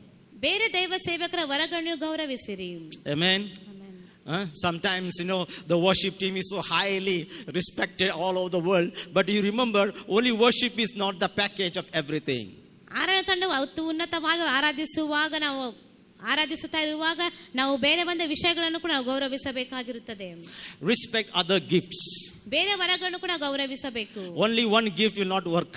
Speaker 2: ಬೇರೆ ದೈವ ಸೇವಕರ ವರಗಳನ್ನು ಗೌರವಿಸಿರಿ.
Speaker 4: Amen.
Speaker 2: Amen.
Speaker 4: Sometimes, the worship team is so highly respected all over the world. But you remember, only worship is not the package of everything.
Speaker 2: ಆರಾಧನಾ ತಂಡವು ಅತಿ ಉನ್ನತವಾಗಿ ಆರಾಧಿಸುತ್ತಾ ಇರುವಾಗ ನಾವು ಬೇರೆ ಬಂದ ವಿಷಯಗಳನ್ನು ಕೂಡ ನಾವು ಗೌರವಿಸಬೇಕಾಗಿರುತ್ತದೆ.
Speaker 4: Respect other gifts.
Speaker 2: ಬೇರೆ ವರಗಳನ್ನು ಕೂಡ ಗೌರವಿಸಬೇಕು.
Speaker 4: Only one gift will not work.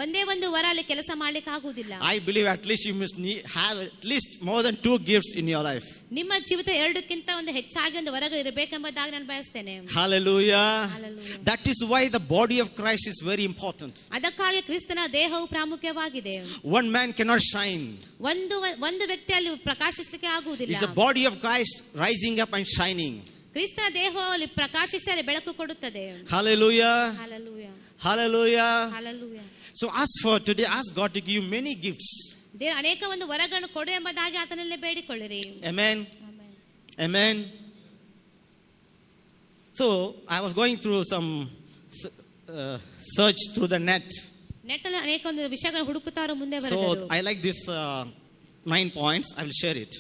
Speaker 2: ಒಂದೇ ಒಂದು ವರ ಅಲ್ಲಿ ಕೆಲಸ ಮಾಡ್ಲಿಕ್ಕೆ ಆಗುವುದಿಲ್ಲ.
Speaker 4: I believe at least you must have at least more than 2 gifts in your life.
Speaker 2: ನಿಮ್ಮ ಜೀವಿತ 2ಕ್ಕಿಂತ ಒಂದು ಹೆಚ್ಚಾಗಿ ಒಂದು ವರಗಳು ಇರಬೇಕೆಂಬುದಾಗಿ ನಾನು ಬಯಸ್ತೇನೆ.
Speaker 4: Hallelujah.
Speaker 2: Hallelujah.
Speaker 4: That is why the body of Christ is very important.
Speaker 2: ಅದಕ್ಕಾಗಿ ಕ್ರಿಸ್ತನ ದೇಹವು ಪ್ರಾಮುಖ್ಯವಾಗಿದೆ.
Speaker 4: One man cannot shine.
Speaker 2: ಒಂದು ವ್ಯಕ್ತಿಯಲ್ಲಿ ಪ್ರಕಾಶಿಸಲಿಕ್ಕೆ ಆಗುವುದಿಲ್ಲ.
Speaker 4: It's the body of Christ rising up and shining.
Speaker 2: ಕ್ರಿಸ್ತನ ದೇಹದಲ್ಲಿ ಪ್ರಕಾಶಿಸಿ ಬೆಳಕು ಕೊಡುತ್ತದೆ.
Speaker 4: Hallelujah.
Speaker 2: Hallelujah.
Speaker 4: Hallelujah.
Speaker 2: Hallelujah.
Speaker 4: So ask God to give you many gifts.
Speaker 2: ದೇವರು ಅನೇಕ ಒಂದು ವರಗಳನ್ನು ಕೊಡು ಎಂಬುದಾಗಿ ಆತನಲ್ಲೇ ಬೇಡಿಕೊಳ್ಳಿರಿ.
Speaker 4: Amen.
Speaker 2: Amen.
Speaker 4: Amen. So I was going through some search through the net.
Speaker 2: Net ಅಲ್ಲಿ ಅನೇಕ ಒಂದು ವಿಷಯಗಳನ್ನು ಹುಡುಕುತ್ತಾ ಮುಂದೆ
Speaker 4: So
Speaker 2: ಬರೆದರು.
Speaker 4: I like this 9 points. I will share it.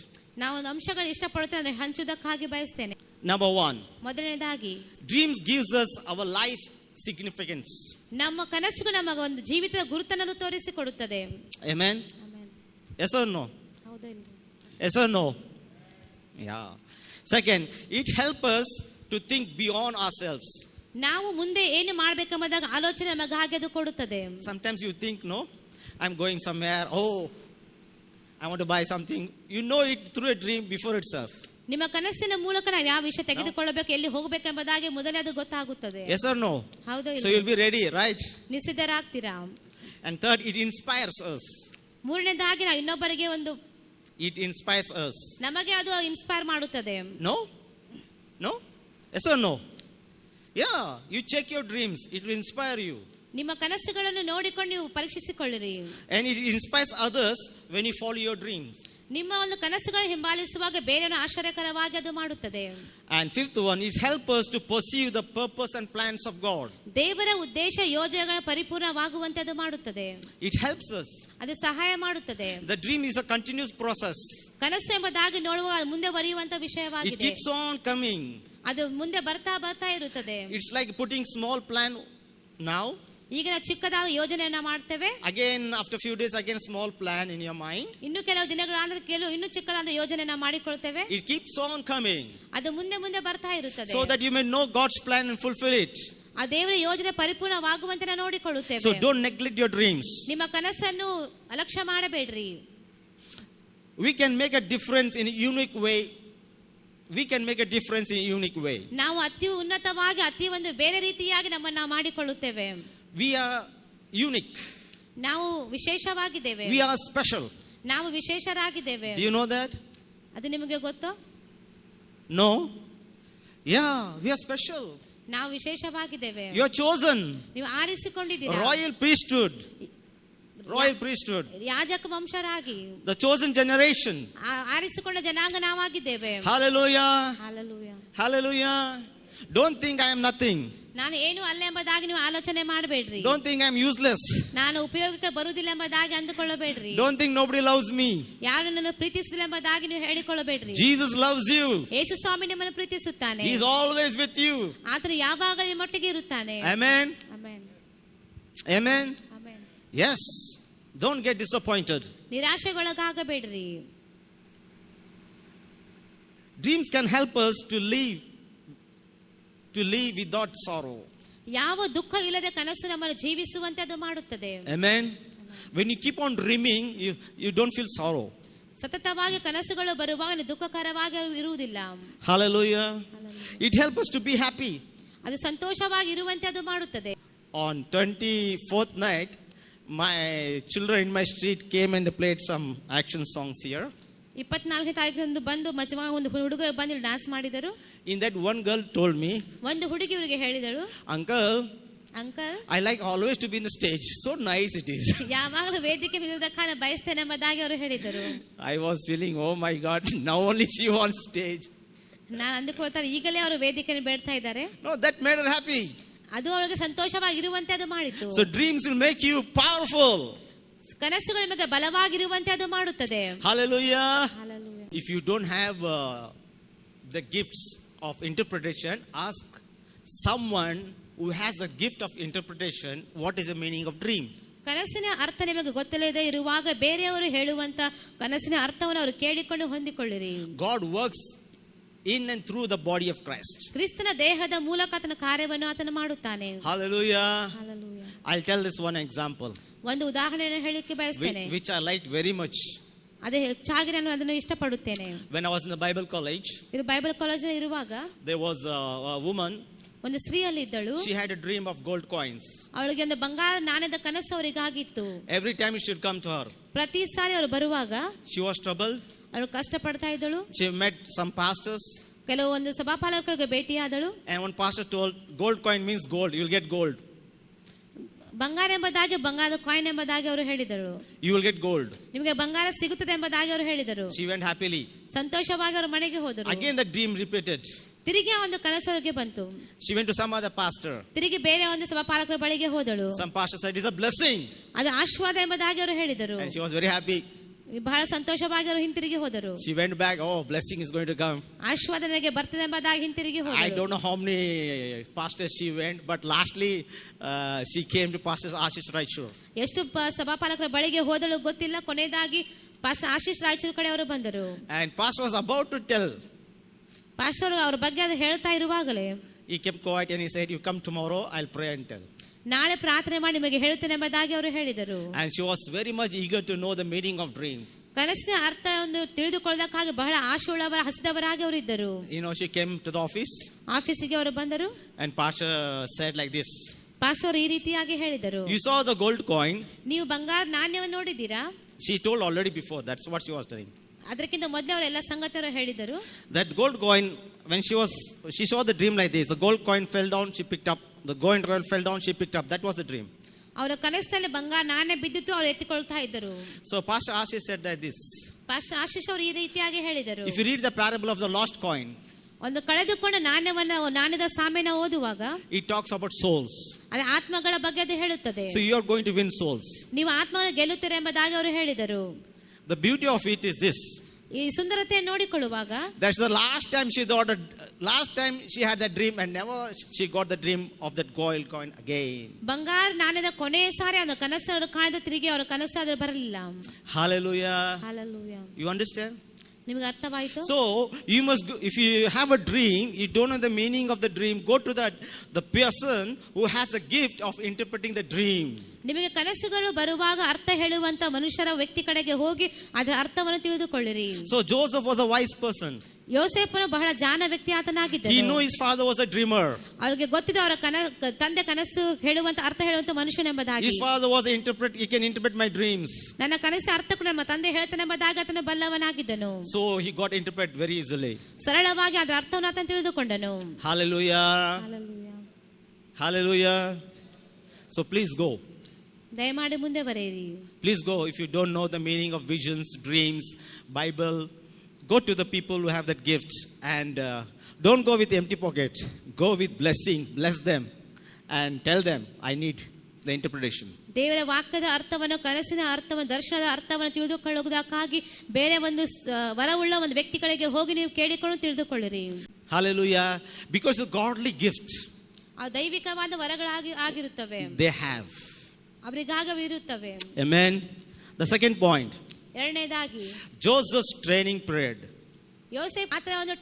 Speaker 2: ನಾವು ಒಂದು ಅಂಶಗಳನ್ನು ಇಷ್ಟಪಡುತ್ತೇವೆ ಅಂದ್ರೆ ಹಂಚುವುದಕ್ಕಾಗಿ ಬಯಸ್ತೇನೆ.
Speaker 4: Number 1.
Speaker 2: ಮೊದಲನೇದಾಗಿ,
Speaker 4: Dreams gives us our life significance.
Speaker 2: ನಮ್ಮ ಕನಸುಗಳು ನಮಗೆ ಒಂದು ಜೀವಿತದ ಗುರುತನ್ನು ತೋರಿಸಿಕೊಡುತ್ತದೆ.
Speaker 4: Amen.
Speaker 2: Amen.
Speaker 4: Yes or no?
Speaker 2: ಹೌದಾ ಇಲ್ಲ?
Speaker 4: Yes or no? Yeah. Second, it helps us to think beyond ourselves.
Speaker 2: ನಾವು ಮುಂದೆ ಏನು ಮಾಡಬೇಕೆಂಬುದಾಗಿ ಆಲೋಚನೆ ನಮಗೆ ಹಾಗೆ ಅದು ಕೊಡುತ್ತದೆ.
Speaker 4: Sometimes you think, no, I'm going somewhere. Oh, I want to buy something. You know it through a dream before itself.
Speaker 2: ನಿಮ್ಮ ಕನಸಿನ ಮೂಲಕ ನಾವು ಯಾವ ವಿಷಯ ತೆಗೆದುಕೊಳ್ಳಬೇಕು, ಎಲ್ಲಿ ಹೋಗಬೇಕೆಂಬುದಾಗಿ ಮೊದಲೇ ಅದು ಗೊತ್ತಾಗುತ್ತದೆ.
Speaker 4: Yes or no?
Speaker 2: ಹೌದಾ ಇಲ್ಲ?
Speaker 4: So you'll be ready, right?
Speaker 2: ನೀವು ಸಿದ್ಧರಾಗ್ತೀರಾ?
Speaker 4: And third, it inspires us.
Speaker 2: ಮೂರನೇದಾಗಿ ನಾವು ಇನ್ನೊಬ್ಬರಿಗೆ ಒಂದು
Speaker 4: It inspires us.
Speaker 2: ನಮಗೆ ಅದು ಇನ್ಸ್ಪೈರ್ ಮಾಡುತ್ತದೆ.
Speaker 4: No? No? Yes or no? Yeah, you check your dreams. It will inspire you.
Speaker 2: ನಿಮ್ಮ ಕನಸುಗಳನ್ನು ನೋಡಿಕೊಂಡು ನೀವು ಪರೀಕ್ಷಿಸಿಕೊಳ್ಳಿರಿ.
Speaker 4: And it inspires others when you follow your dreams.
Speaker 2: ನಿಮ್ಮ ಒಂದು ಕನಸುಗಳನ್ನು ಹಿಂಬಾಲಿಸುವಾಗ ಬೇರೆಯನ್ನು ಆಶ್ಚರ್ಯಕರವಾಗಿ ಅದು ಮಾಡುತ್ತದೆ.
Speaker 4: And fifth one, it helps us to perceive the purpose and plans of God.
Speaker 2: ದೇವರ ಉದ್ದೇಶ ಯೋಜನೆಗಳ ಪರಿಪೂರ್ಣವಾಗುವಂತೆ ಅದು ಮಾಡುತ್ತದೆ.
Speaker 4: It helps us.
Speaker 2: ಅದು ಸಹಾಯ ಮಾಡುತ್ತದೆ.
Speaker 4: The dream is a continuous process.
Speaker 2: ಕನಸು ಎಂಬುದಾಗಿ ನೋಡುವ ಮುಂದೆ ಬರೆಯುವಂತ
Speaker 4: It
Speaker 2: ವಿಷಯವಾಗಿದೆ.
Speaker 4: keeps on coming.
Speaker 2: ಅದು ಮುಂದೆ ಬರ್ತಾ ಇರುತ್ತದೆ.
Speaker 4: It's like putting small plan now.
Speaker 2: ಈಗ ನಾವು ಚಿಕ್ಕದಾದ ಯೋಜನೆಯನ್ನ ಮಾಡ್ತೇವೆ.
Speaker 4: Again, after few days, again small plan in your mind.
Speaker 2: ಇನ್ನು ಕೆಲವು ದಿನಗಳಾದ್ರೆ ಇನ್ನು ಚಿಕ್ಕದಾದ ಯೋಜನೆಯನ್ನ ಮಾಡಿಕೊಳ್ತೇವೆ.
Speaker 4: It keeps on coming.
Speaker 2: ಅದು ಮುಂದೆ ಬರ್ತಾ ಇರುತ್ತದೆ.
Speaker 4: So that you may know God's plan and fulfill it.
Speaker 2: ಆ ದೇವರ ಯೋಜನೆ ಪರಿಪೂರ್ಣವಾಗುವಂತೆ ನಾವು ನೋಡಿಕೊಳ್ಳುತ್ತೇವೆ.
Speaker 4: So don't neglect your dreams.
Speaker 2: ನಿಮ್ಮ ಕನಸನ್ನು ಅಲಕ್ಷ್ಯ ಮಾಡಬೇಡ್ರಿ.
Speaker 4: We can make a difference in a unique way we can make a difference in a unique way.
Speaker 2: ನಾವು ಅತಿ ಉನ್ನತವಾಗಿ ಅತಿ ಒಂದು ಬೇರೆ ರೀತಿಯಾಗಿ ನಮ್ಮನ್ನು ನಾವು ಮಾಡಿಕೊಳ್ಳುತ್ತೇವೆ.
Speaker 4: We are unique.
Speaker 2: ನಾವು ವಿಶೇಷವಾಗಿದ್ದೇವೆ.
Speaker 4: We are special.
Speaker 2: ನಾವು ವಿಶೇಷರಾಗಿದ್ದೇವೆ.
Speaker 4: Do you know that?
Speaker 2: ಅದು ನಿಮಗೆ ಗೊತ್ತು?
Speaker 4: No? Yeah, we are special.
Speaker 2: ನಾವು ವಿಶೇಷವಾಗಿದ್ದೇವೆ.
Speaker 4: You are chosen.
Speaker 2: ನೀವು ಆರಿಸಿಕೊಂಡಿದ್ದೀರಾ.
Speaker 4: Royal priesthood. Royal priesthood.
Speaker 2: ಯಾಜಕ ವಂಶರಾಗಿ.
Speaker 4: The chosen generation.
Speaker 2: ಆರಿಸಿಕೊಂಡ ಜನಾಂಗ ನಾವಾಗಿದ್ದೇವೆ.
Speaker 4: Hallelujah.
Speaker 2: Hallelujah.
Speaker 4: Hallelujah. Don't think I am nothing.
Speaker 2: ನಾನು ಏನು ಅಲ್ಲ ಎಂಬುದಾಗಿ ನೀವು ಆಲೋಚನೆ ಮಾಡಬೇಡ್ರಿ.
Speaker 4: Don't think I am useless.
Speaker 2: ನಾನು ಉಪಯೋಗಕ್ಕೆ ಬರುವುದಿಲ್ಲ ಎಂಬುದಾಗಿ ಅಂದುಕೊಳ್ಳಬೇಡ್ರಿ.
Speaker 4: Don't think nobody loves me.
Speaker 2: ಯಾರು ನನ್ನನ್ನು ಪ್ರೀತಿಸುವುದಿಲ್ಲ ಎಂಬುದಾಗಿ ನೀವು ಹೇಳಿಕೊಳ್ಳಬೇಡ್ರಿ.
Speaker 4: Jesus loves you.
Speaker 2: ಯೇಸು ಸ್ವಾಮಿ ನಿಮ್ಮನ್ನು ಪ್ರೀತಿಸುತ್ತಾನೆ.
Speaker 4: He is always with you.
Speaker 2: ಆತನು ಯಾವಾಗಲೂ ನಿಮ್ಮೊಟ್ಟಿಗೆ ಇರುತ್ತಾನೆ.
Speaker 4: Amen.
Speaker 2: Amen.
Speaker 4: Amen.
Speaker 2: Amen.
Speaker 4: Yes. Don't get disappointed.
Speaker 2: ನಿರಾಶೆಗೊಳಗಾಗಬೇಡ್ರಿ.
Speaker 4: Dreams can help us to live without sorrow.
Speaker 2: ಯಾವ ದುಃಖ ಇಲ್ಲದೆ ಕನಸು ನಮ್ಮನ್ನು ಜೀವಿಸುವಂತೆ ಅದು ಮಾಡುತ್ತದೆ.
Speaker 4: Amen. When you keep on dreaming, you don't feel sorrow.
Speaker 2: ಸತತವಾಗಿ ಕನಸುಗಳು ಬರುವಾಗ ದುಃಖಕರವಾಗಿ ಇರುವುದಿಲ್ಲ.
Speaker 4: Hallelujah. It helps us to be happy.
Speaker 2: ಅದು ಸಂತೋಷವಾಗಿ ಇರುವಂತೆ ಅದು ಮಾಡುತ್ತದೆ.
Speaker 4: On 24th night, my children in my street came and they played some action songs here.
Speaker 2: 24ನೇ ತಾರೀಕಿನಂದು ಬಂದು ಒಂದು ಹುಡುಗರು ಬಂದು ಡ್ಯಾನ್ಸ್ ಮಾಡಿದರು.
Speaker 4: In that, one girl told me,
Speaker 2: ಒಂದು ಹುಡುಗಿ ಇವರಿಗೆ ಹೇಳಿದಳು,
Speaker 4: Uncle,
Speaker 2: uncle,
Speaker 4: I like always to be in the stage. So nice it is.
Speaker 2: ಯಾವಾಗಲೂ ವೇದಿಕೆ ಇರುವುದಕ್ಕೆ ಬಯಸ್ತೇನೆ ಎಂಬುದಾಗಿ ಅವರು ಹೇಳಿದರು.
Speaker 4: I was feeling, oh my God, now only she on stage.
Speaker 2: ನಾನು ಅಂದುಕೊಳ್ತಾರೆ ಈಗಲೇ ಅವರು ವೇದಿಕೆಯನ್ನು ಬೇಡ್ತಾ ಇದ್ದಾರೆ.
Speaker 4: No, that made her happy.
Speaker 2: ಅದು ಅವರಿಗೆ ಸಂತೋಷವಾಗಿರುವಂತೆ ಅದು ಮಾಡಿತು.
Speaker 4: So dreams will make you powerful.
Speaker 2: ಕನಸುಗಳು ನಿಮಗೆ ಬಲವಾಗಿರುವಂತೆ ಅದು ಮಾಡುತ್ತದೆ.
Speaker 4: Hallelujah.
Speaker 2: Hallelujah.
Speaker 4: If you don't have the gifts of interpretation, ask someone who has the gift of interpretation what is the meaning of dream.
Speaker 2: ಕನಸಿನ ಅರ್ಥ ನಿಮಗೆ ಗೊತ್ತಿಲ್ಲದೆ ಇರುವಾಗ ಬೇರೆಯವರು ಹೇಳುವಂತ ಕನಸಿನ ಅರ್ಥವನ್ನು ಅವರು ಕೇಳಿಕೊಂಡು ಹೊಂದಿಕೊಳ್ಳಿರಿ.
Speaker 4: God works in and through the body of Christ.
Speaker 2: ಕ್ರಿಸ್ತನ ದೇಹದ ಮೂಲಕ ಆತನ ಕಾರ್ಯವನ್ನು ಆತನು ಮಾಡುತ್ತಾನೆ.
Speaker 4: Hallelujah.
Speaker 2: Hallelujah.
Speaker 4: I'll tell this one example
Speaker 2: ಒಂದು ಉದಾಹರಣೆಯನ್ನು ಹೇಳಲಿಕ್ಕೆ ಬಯಸ್ತೇನೆ.
Speaker 4: which I liked very much.
Speaker 2: ಅದೇ ಹೆಚ್ಚಾಗಿ ನಾನು ಅದನ್ನು ಇಷ್ಟಪಡುತ್ತೇನೆ.
Speaker 4: When I was in the Bible college,
Speaker 2: ಇದು ಬೈಬಲ್ ಕಾಲೇಜಿನಲ್ಲಿ ಇರುವಾಗ
Speaker 4: there was a woman.
Speaker 2: ಒಂದು ಸ್ತ್ರೀಯಲ್ಲಿ ಇದ್ದಳು.
Speaker 4: She had a dream of gold coins.
Speaker 2: ಅವಳಿಗೆ ಒಂದು ಬಂಗಾರ ನಾಣ್ಯದ ಕನಸು ಅವರಿಗಾಗಿತ್ತು.
Speaker 4: Every time it should come to her.
Speaker 2: ಪ್ರತಿ ಸಾರಿ ಅವರು ಬರುವಾಗ
Speaker 4: She was troubled.
Speaker 2: ಅವಳು ಕಷ್ಟ ಪಡ್ತಾ ಇದ್ದಳು.
Speaker 4: She met some pastors.
Speaker 2: ಕೆಲವು ಒಂದು ಸಭಾಪಾಲಕರಿಗೆ ಭೇಟಿಯಾದಳು.
Speaker 4: And one pastor told, gold coin means gold. You will get gold.
Speaker 2: ಬಂಗಾರ ಎಂಬುದಾಗಿ ಬಂಗಾರದ ಕಾಯಿನ್ ಎಂಬುದಾಗಿ ಅವರು ಹೇಳಿದರು.
Speaker 4: You will get gold.
Speaker 2: ನಿಮಗೆ ಬಂಗಾರ ಸಿಗುತ್ತದೆ ಎಂಬುದಾಗಿ ಅವರು ಹೇಳಿದರು.
Speaker 4: She went happily.
Speaker 2: ಸಂತೋಷವಾಗಿ ಅವರು ಮನೆಗೆ ಹೋದರು.
Speaker 4: Again the dream repeated.
Speaker 2: ತಿರುಗಿ ಒಂದು ಕನಸು ಅವರಿಗೆ ಬಂತು.
Speaker 4: She went to some other pastor.
Speaker 2: ತಿರುಗಿ ಬೇರೆ ಒಂದು ಸಭಾಪಾಲಕರ ಬಳಿಗೆ ಹೋದಳು.
Speaker 4: Some pastor said it's a blessing.
Speaker 2: ಅದು ಆಶೀರ್ವಾದ ಎಂಬುದಾಗಿ ಅವರು ಹೇಳಿದರು.
Speaker 4: And she was very happy.
Speaker 2: ಬಹಳ ಸಂತೋಷವಾಗಿ ಅವರು ಹಿಂತಿರುಗಿ ಹೋದರು.
Speaker 4: She went back. Oh, blessing is going to come.
Speaker 2: ಆಶೀರ್ವಾದ ನನಗೆ ಬರ್ತದೆ ಎಂಬುದಾಗಿ ಹಿಂತಿರುಗಿ ಹೋದರು.
Speaker 4: I don't know how many pastors she went, but lastly she came to Pastor Ashish Raichur.
Speaker 2: ಎಷ್ಟು ಸಭಾಪಾಲಕರ ಬಳಿಗೆ ಹೋದಳು ಗೊತ್ತಿಲ್ಲ. ಕೊನೆಯದಾಗಿ ಪಾಸ್ಟರ್ ಆಶೀಶ್ ರಾಯಚೂರು ಕಡೆ ಅವರು ಬಂದರು.
Speaker 4: And pastor was about to tell.
Speaker 2: Pastor ಅವರ ಬಗ್ಗೆ ಅದು ಹೇಳ್ತಾ ಇರುವಾಗಲೇ
Speaker 4: he kept quiet and he said, you come tomorrow, I'll pray and tell.
Speaker 2: ನಾಳೆ ಪ್ರಾರ್ಥನೆ ಮಾಡಿ ನಿಮಗೆ ಹೇಳುತ್ತೇನೆ ಎಂಬುದಾಗಿ ಅವರು ಹೇಳಿದರು.
Speaker 4: And she was very much eager to know the meaning of dream.
Speaker 2: ಕನಸಿನ ಅರ್ಥ ಒಂದು ತಿಳಿದುಕೊಳ್ಳೋದಕ್ಕಾಗಿ ಬಹಳ ಆಶೆಯುಳ್ಳವರ ಹಸಿದವರಾಗಿ ಅವರು ಇದ್ದರು.
Speaker 4: You know, she came to the office.
Speaker 2: ಆಫೀಸಿಗೆ ಅವರು ಬಂದರು.
Speaker 4: And pastor said like this.
Speaker 2: Pastor ಈ ರೀತಿಯಾಗಿ ಹೇಳಿದರು,
Speaker 4: you saw the gold coin.
Speaker 2: ನೀವು ಬಂಗಾರ ನಾಣ್ಯವನ್ನು ನೋಡಿದ್ದೀರಾ?
Speaker 4: She told already before. That's what she was telling.
Speaker 2: ಅದಕ್ಕಿಂತ ಮೊದಲೇ ಅವರೆಲ್ಲ ಸಂಗತಿಯವರು ಹೇಳಿದರು.
Speaker 4: That gold coin, when she saw the dream like this, the gold coin fell down, she picked up. The gold coin fell down, she picked up. That was the dream.
Speaker 2: ಅವರ ಕನಸಿನಲ್ಲಿ ಬಂಗಾರ ನಾಣ್ಯ ಬಿದ್ದಿತ್ತು, ಅವರು ಎತ್ತಿಕೊಳ್ತಾ ಇದ್ದರು.
Speaker 4: So Pastor Ashish said like this.
Speaker 2: Pastor Ashish ಅವರು ಈ ರೀತಿಯಾಗಿ ಹೇಳಿದರು,
Speaker 4: if you read the parable of the lost coin,
Speaker 2: ಒಂದು ಕಳೆದುಕೊಂಡ ನಾಣ್ಯದ ಸಾಮೆನ ಓದುವಾಗ
Speaker 4: it talks about souls.
Speaker 2: ಅದು ಆತ್ಮಗಳ ಬಗ್ಗೆ ಅದು ಹೇಳುತ್ತದೆ.
Speaker 4: So you are going to win souls.
Speaker 2: ನೀವು ಆತ್ಮವನ್ನು ಗೆಲ್ಲುತ್ತೀರ ಎಂಬುದಾಗಿ ಅವರು ಹೇಳಿದರು.
Speaker 4: The beauty of it is this.
Speaker 2: ಈ ಸುಂದರತೆಯನ್ನು ನೋಡಿಕೊಳ್ಳುವಾಗ
Speaker 4: That's the last time she had that dream, and never she got the dream of that gold coin again.
Speaker 2: ಬಂಗಾರ ನಾಣ್ಯದ ಕೊನೆಯ ಸಾರಿ ಅವರ ಕನಸನ್ನು ಕಾಣದ ತಿರುಗಿ ಅವರ ಕನಸು ಅದು ಬರಲಿಲ್ಲ.
Speaker 4: Hallelujah.
Speaker 2: Hallelujah.
Speaker 4: You understand?
Speaker 2: ನಿಮಗೆ ಅರ್ಥವಾಯಿತು?
Speaker 4: So you must go, if you have a dream, you don't know the meaning of the dream, go to the person who has the gift of interpreting the dream.
Speaker 2: ನಿಮಗೆ ಕನಸುಗಳು ಬರುವಾಗ ಅರ್ಥ ಹೇಳುವಂತ ಮನುಷ್ಯರ ವ್ಯಕ್ತಿ ಕಡೆಗೆ ಹೋಗಿ ಅದರ ಅರ್ಥವನ್ನು ತಿಳಿದುಕೊಳ್ಳಿರಿ.
Speaker 4: So Joseph was a wise person.
Speaker 2: ಯೋಸೇಫನು ಬಹಳ ಜಾಣ ವ್ಯಕ್ತಿ
Speaker 4: He
Speaker 2: ಆತನಾಗಿದ್ದನು.
Speaker 4: knew his father was a dreamer.
Speaker 2: ಅವರಿಗೆ ಗೊತ್ತಿದೆ ಅವರ ತಂದೆ ಕನಸು ಹೇಳುವಂತ ಅರ್ಥ ಹೇಳುವಂತ ಮನುಷ್ಯನೆಂಬುದಾಗಿ.
Speaker 4: His father was an interpret. He can interpret my dreams.
Speaker 2: ನನ್ನ ಕನಸಿನ ಅರ್ಥಕ್ಕೂ ನಮ್ಮ ತಂದೆ ಹೇಳ್ತಾನೆಂಬುದಾಗಿ ಆತನು ಬಲ್ಲವನಾಗಿದ್ದನು.
Speaker 4: So he got interpret very easily.
Speaker 2: ಸರಳವಾಗಿ ಅದರ ಅರ್ಥವನ್ನು ಆತನು ತಿಳಿದುಕೊಂಡನು.
Speaker 4: Hallelujah. Hallelujah. So please go.
Speaker 2: ದಯಮಾಡಿ ಮುಂದೆ ಬರೆಯಿರಿ.
Speaker 4: Please go. If you don't know the meaning of visions, dreams, Bible, go to the people who have that gift, and don't go with empty pocket. Go with blessing. Bless them and tell them, I need the interpretation.
Speaker 2: ದೇವರ ವಾಕ್ಯದ ಅರ್ಥವನ್ನು, ಕನಸಿನ ಅರ್ಥವನ್ನು, ದರ್ಶನದ ಅರ್ಥವನ್ನು ತಿಳಿದುಕೊಳ್ಳುವುದಕ್ಕಾಗಿ ಬೇರೆ ಒಂದು ವರವುಳ್ಳ ಒಂದು ವ್ಯಕ್ತಿಗಳಿಗೆ ಹೋಗಿ ನೀವು ಕೇಳಿಕೊಂಡು ತಿಳಿದುಕೊಳ್ಳಿರಿ.
Speaker 4: Hallelujah. Because the godly gift
Speaker 2: ಆ ದೈವಿಕವಾದ ವರಗಳಾಗಿ ಆಗಿರುತ್ತವೆ,
Speaker 4: they have.
Speaker 2: ಅವರಿಗಾಗವಿರುತ್ತವೆ.
Speaker 4: Amen. The second point,
Speaker 2: ಎರಡನೇದಾಗಿ
Speaker 4: Joseph's training period.
Speaker 2: ಯೋಸೇಫ್ ಆತನ ಒಂದು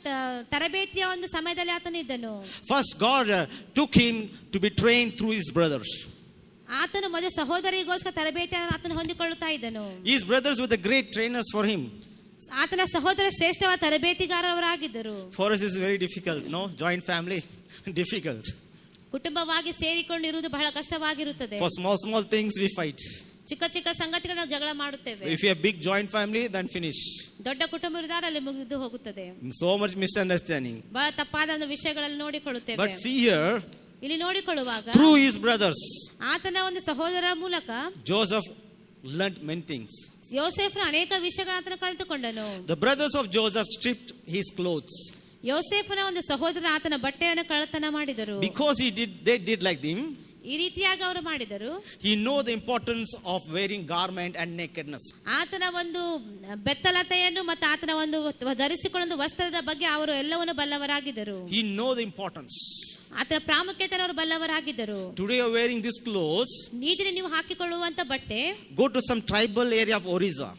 Speaker 2: ತರಬೇತಿಯ ಒಂದು ಸಮಯದಲ್ಲಿ ಆತನಿದ್ದನು.
Speaker 4: First, God took him to be trained through his brothers.
Speaker 2: ಆತನು ಮೊದಲು ಸಹೋದರಿಗೋಸ್ಕರ ತರಬೇತಿಯನ್ನು ಆತನು ಹೊಂದಿಕೊಳ್ಳುತ್ತಾ ಇದ್ದನು.
Speaker 4: His brothers were the great trainers for him.
Speaker 2: ಆತನ ಸಹೋದರ ಶ್ರೇಷ್ಠವಾದ ತರಬೇತಿಗಾರರಾಗಿದ್ದರು.
Speaker 4: For us, it's very difficult, no? Joint family, difficult.
Speaker 2: ಕುಟುಂಬವಾಗಿ ಸೇರಿಕೊಂಡಿರುವುದು ಬಹಳ ಕಷ್ಟವಾಗಿರುತ್ತದೆ.
Speaker 4: For small things, we fight.
Speaker 2: ಚಿಕ್ಕ ಚಿಕ್ಕ ಸಂಗತಿಗಳು ನಾವು ಜಗಳ ಮಾಡುತ್ತೇವೆ.
Speaker 4: If you have big joint family, then finish.
Speaker 2: ದೊಡ್ಡ ಕುಟುಂಬ ಇರುತ್ತಾರೆ, ಅಲ್ಲಿ ಮುಗಿದು ಹೋಗುತ್ತದೆ.
Speaker 4: So much misunderstanding.
Speaker 2: ಬಹಳ ತಪ್ಪಾದ ಒಂದು ವಿಷಯಗಳಲ್ಲಿ ನೋಡಿಕೊಳ್ಳುತ್ತೇವೆ.
Speaker 4: But see here,
Speaker 2: ಇಲ್ಲಿ ನೋಡಿಕೊಳ್ಳುವಾಗ
Speaker 4: through his brothers,
Speaker 2: ಆತನ ಒಂದು ಸಹೋದರರ ಮೂಲಕ
Speaker 4: Joseph learned many things.
Speaker 2: ಯೋಸೇಫ್ನ ಅನೇಕ ವಿಷಯಗಳನ್ನು ಆತನ ಕಲಿತುಕೊಂಡನು.
Speaker 4: The brothers of Joseph stripped his clothes.
Speaker 2: ಯೋಸೇಫನ ಒಂದು ಸಹೋದರ ಆತನ ಬಟ್ಟೆಯನ್ನು ಕಳ್ಳತನ ಮಾಡಿದರು.
Speaker 4: Because they did like him.
Speaker 2: ಈ ರೀತಿಯಾಗಿ ಅವರು ಮಾಡಿದರು.
Speaker 4: He know the importance of wearing garment and nakedness.
Speaker 2: ಆತನ ಒಂದು ಬೆತ್ತಲತೆಯನ್ನು ಮತ್ತು ಆತನ ಒಂದು ಧರಿಸಿಕೊಳ್ಳುವ ವಸ್ತ್ರದ ಬಗ್ಗೆ ಅವರು ಎಲ್ಲವನ್ನು ಬಲ್ಲವರಾಗಿದ್ದರು.
Speaker 4: He know the importance.
Speaker 2: ಆತನ ಪ್ರಾಮುಖ್ಯತೆ ಅವರು ಬಲ್ಲವರಾಗಿದ್ದರು.
Speaker 4: Today you are wearing these clothes.
Speaker 2: ಈ ದಿನ ನೀವು ಹಾಕಿಕೊಳ್ಳುವಂತ ಬಟ್ಟೆ,
Speaker 4: Go to some tribal area of Orissa.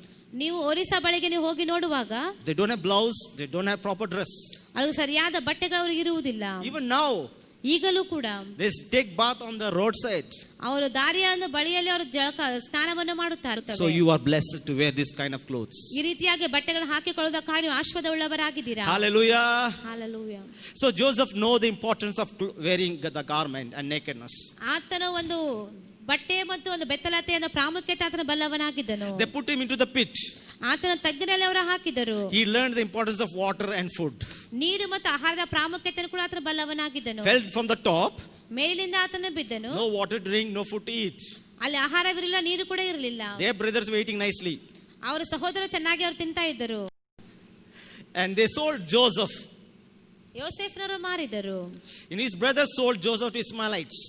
Speaker 2: ನೀವು ಒರಿಸ್ಸಾ ಬಳಿಗೆ ನೀವು ಹೋಗಿ ನೋಡುವಾಗ
Speaker 4: They don't have blouse. They don't have proper dress.
Speaker 2: ಅವ್ರಿಗೆ ಸರಿಯಾದ ಬಟ್ಟೆಗಳು ಅವ್ರಿಗೆ ಇರುವುದಿಲ್ಲ.
Speaker 4: Even now,
Speaker 2: ಈಗಲೂ ಕೂಡ
Speaker 4: they take bath on the roadside.
Speaker 2: ಅವರು ದಾರಿಯ ಒಂದು ಬಳಿಯಲ್ಲಿ ಅವರು ಸ್ನಾನವನ್ನು ಮಾಡುತ್ತಾ ಇರುತ್ತಾರೆ.
Speaker 4: So you are blessed to wear this kind of clothes.
Speaker 2: ಈ ರೀತಿಯಾಗಿ ಬಟ್ಟೆಗಳನ್ನು ಹಾಕಿಕೊಳ್ಳುವುದಕ್ಕಾಗಿ ನೀವು ಆಶೀರ್ವಾದವುಳ್ಳವರಾಗಿದ್ದೀರಾ.
Speaker 4: Hallelujah.
Speaker 2: Hallelujah.
Speaker 4: So Joseph know the importance of wearing the garment and nakedness.
Speaker 2: ಆತನ ಒಂದು ಬಟ್ಟೆ ಮತ್ತು ಒಂದು ಬೆತ್ತಲತೆಯ ಪ್ರಾಮುಖ್ಯತೆ ಆತನ ಬಲ್ಲವನಾಗಿದ್ದನು.
Speaker 4: They put him into the pit.
Speaker 2: ಆತನ ತಗ್ಗಿನಲ್ಲಿ ಅವರು ಹಾಕಿದರು.
Speaker 4: He learned the importance of water and food.
Speaker 2: ನೀರು ಮತ್ತು ಆಹಾರದ ಪ್ರಾಮುಖ್ಯತೆಯನ್ನು ಕೂಡ ಆತನ ಬಲ್ಲವನಾಗಿದ್ದನು.
Speaker 4: Fell from the top.
Speaker 2: ಮೇಲಿಂದ ಆತನ ಬಿದ್ದನು.
Speaker 4: No water to drink, no food to eat.
Speaker 2: ಅಲ್ಲಿ ಆಹಾರವಿರಲಿಲ್ಲ, ನೀರು ಕೂಡ ಇರಲಿಲ್ಲ.
Speaker 4: Their brothers were eating nicely.
Speaker 2: ಅವರ ಸಹೋದರರು ಚೆನ್ನಾಗಿ ಅವರು ತಿಂತಾ ಇದ್ದರು.
Speaker 4: And they sold Joseph.
Speaker 2: ಯೋಸೇಫ್ನವರು ಮಾರಿದರು.
Speaker 4: And his brothers sold Joseph to Ishmaelites.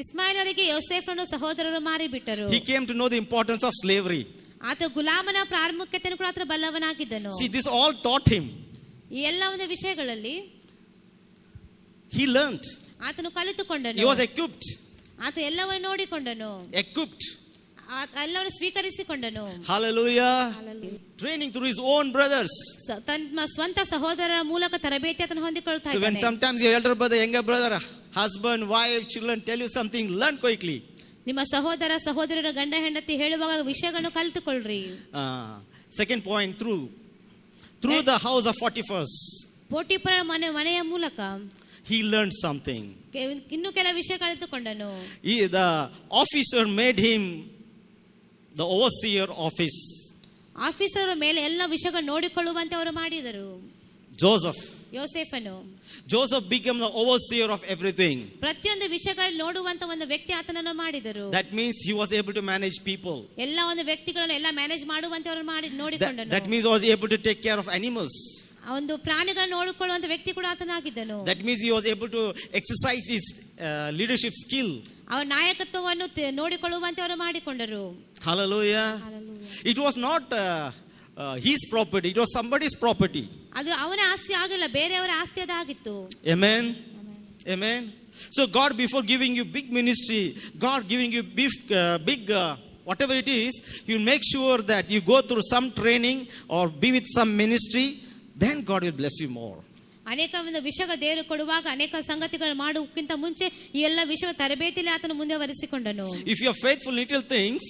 Speaker 2: ಇಸ್ಮಾಯಿಲರಿಗೆ ಯೋಸೇಫನನ್ನು ಸಹೋದರರು ಮಾರಿಬಿಟ್ಟರು.
Speaker 4: He came to know the importance of slavery.
Speaker 2: ಆತ ಗುಲಾಮನ ಪ್ರಾಮುಖ್ಯತೆಯನ್ನು ಕೂಡ ಆತನ ಬಲ್ಲವನಾಗಿದ್ದನು.
Speaker 4: See, this all taught him.
Speaker 2: ಈ ಎಲ್ಲ ಒಂದು ವಿಷಯಗಳಲ್ಲಿ
Speaker 4: He learned.
Speaker 2: ಆತನು ಕಲಿತುಕೊಂಡನು.
Speaker 4: He was equipped.
Speaker 2: ಆತ ಎಲ್ಲವನ್ನು ನೋಡಿಕೊಂಡನು.
Speaker 4: Equipped.
Speaker 2: ಎಲ್ಲವನ್ನು ಸ್ವೀಕರಿಸಿಕೊಂಡನು.
Speaker 4: Hallelujah. Training through his own brothers.
Speaker 2: ತನ್ನ ಸ್ವಂತ ಸಹೋದರರ ಮೂಲಕ ತರಬೇತಿ ಆತನು ಹೊಂದಿಕೊಳ್ಳುತ್ತಾ
Speaker 4: So when
Speaker 2: ಇದ್ದಾನೆ.
Speaker 4: sometimes your elder brother, younger brother, husband, wife, children tell you something, learn quickly.
Speaker 2: ನಿಮ್ಮ ಸಹೋದರ ಸಹೋದರರ ಗಂಡ ಹೆಂಡತಿ ಹೇಳುವಾಗ ವಿಷಯಗಳನ್ನು ಕಲಿತುಕೊಳ್ಳ್ರಿ.
Speaker 4: Second point, through the house of Potiphar's,
Speaker 2: ಪೋಟಿಫರ ಮನೆಯ ಮೂಲಕ
Speaker 4: he learned something.
Speaker 2: ಇನ್ನು ಕೆಲ ವಿಷಯ ಕಲಿತುಕೊಂಡನು.
Speaker 4: The officer made him the overseer office.
Speaker 2: Officer ಮೇಲೆ ಎಲ್ಲ ವಿಷಯಗಳು ನೋಡಿಕೊಳ್ಳುವಂತೆ ಅವರು ಮಾಡಿದರು.
Speaker 4: Joseph.
Speaker 2: ಯೋಸೇಫನು
Speaker 4: Joseph became the overseer of everything.
Speaker 2: ಪ್ರತಿಯೊಂದು ವಿಷಯಗಳು ನೋಡುವಂತ ಒಂದು ವ್ಯಕ್ತಿ ಆತನನ್ನು ಮಾಡಿದರು.
Speaker 4: That means he was able to manage people.
Speaker 2: ಎಲ್ಲ ಒಂದು ವ್ಯಕ್ತಿಗಳನ್ನು ಎಲ್ಲ ಮ್ಯಾನೇಜ್ ಮಾಡುವಂತೆ ಅವರು ನೋಡಿಕೊಂಡನು.
Speaker 4: That means he was able to take care of animals.
Speaker 2: ಒಂದು ಪ್ರಾಣಿಗಳನ್ನು ನೋಡಿಕೊಳ್ಳುವಂತ ವ್ಯಕ್ತಿ ಕೂಡ ಆತನಾಗಿದ್ದನು.
Speaker 4: That means he was able to exercise his leadership skill.
Speaker 2: ಅವರ ನಾಯಕತ್ವವನ್ನು ನೋಡಿಕೊಳ್ಳುವಂತೆ ಅವರು ಮಾಡಿಕೊಂಡರು.
Speaker 4: Hallelujah. It was not his property, it was somebody's property.
Speaker 2: ಅದು ಅವನ ಆಸ್ತಿ ಆಗಿಲ್ಲ, ಬೇರೆಯವರ ಆಸ್ತಿ ಅದಾಗಿತ್ತು.
Speaker 4: Amen. Amen. So God, before giving you big ministry, God giving you big whatever it is, you make sure that you go through some training or be with some ministry, then God will bless you more.
Speaker 5: ಅನೇಕ ಒಂದು ವಿಷಯ ದೇವರು ಕೊಡುವಾಗ ಅನೇಕ ಸಂಗತಿಗಳು ಮಾಡುವುದಕ್ಕಿಂತ ಮುಂಚೆ ಈ ಎಲ್ಲ ವಿಷಯ ತರಬೇತಿಯಲ್ಲಿ ಆತನು ಮುಂದುವರಿಸಿಕೊಂಡನು.
Speaker 4: If you are faithful in little things,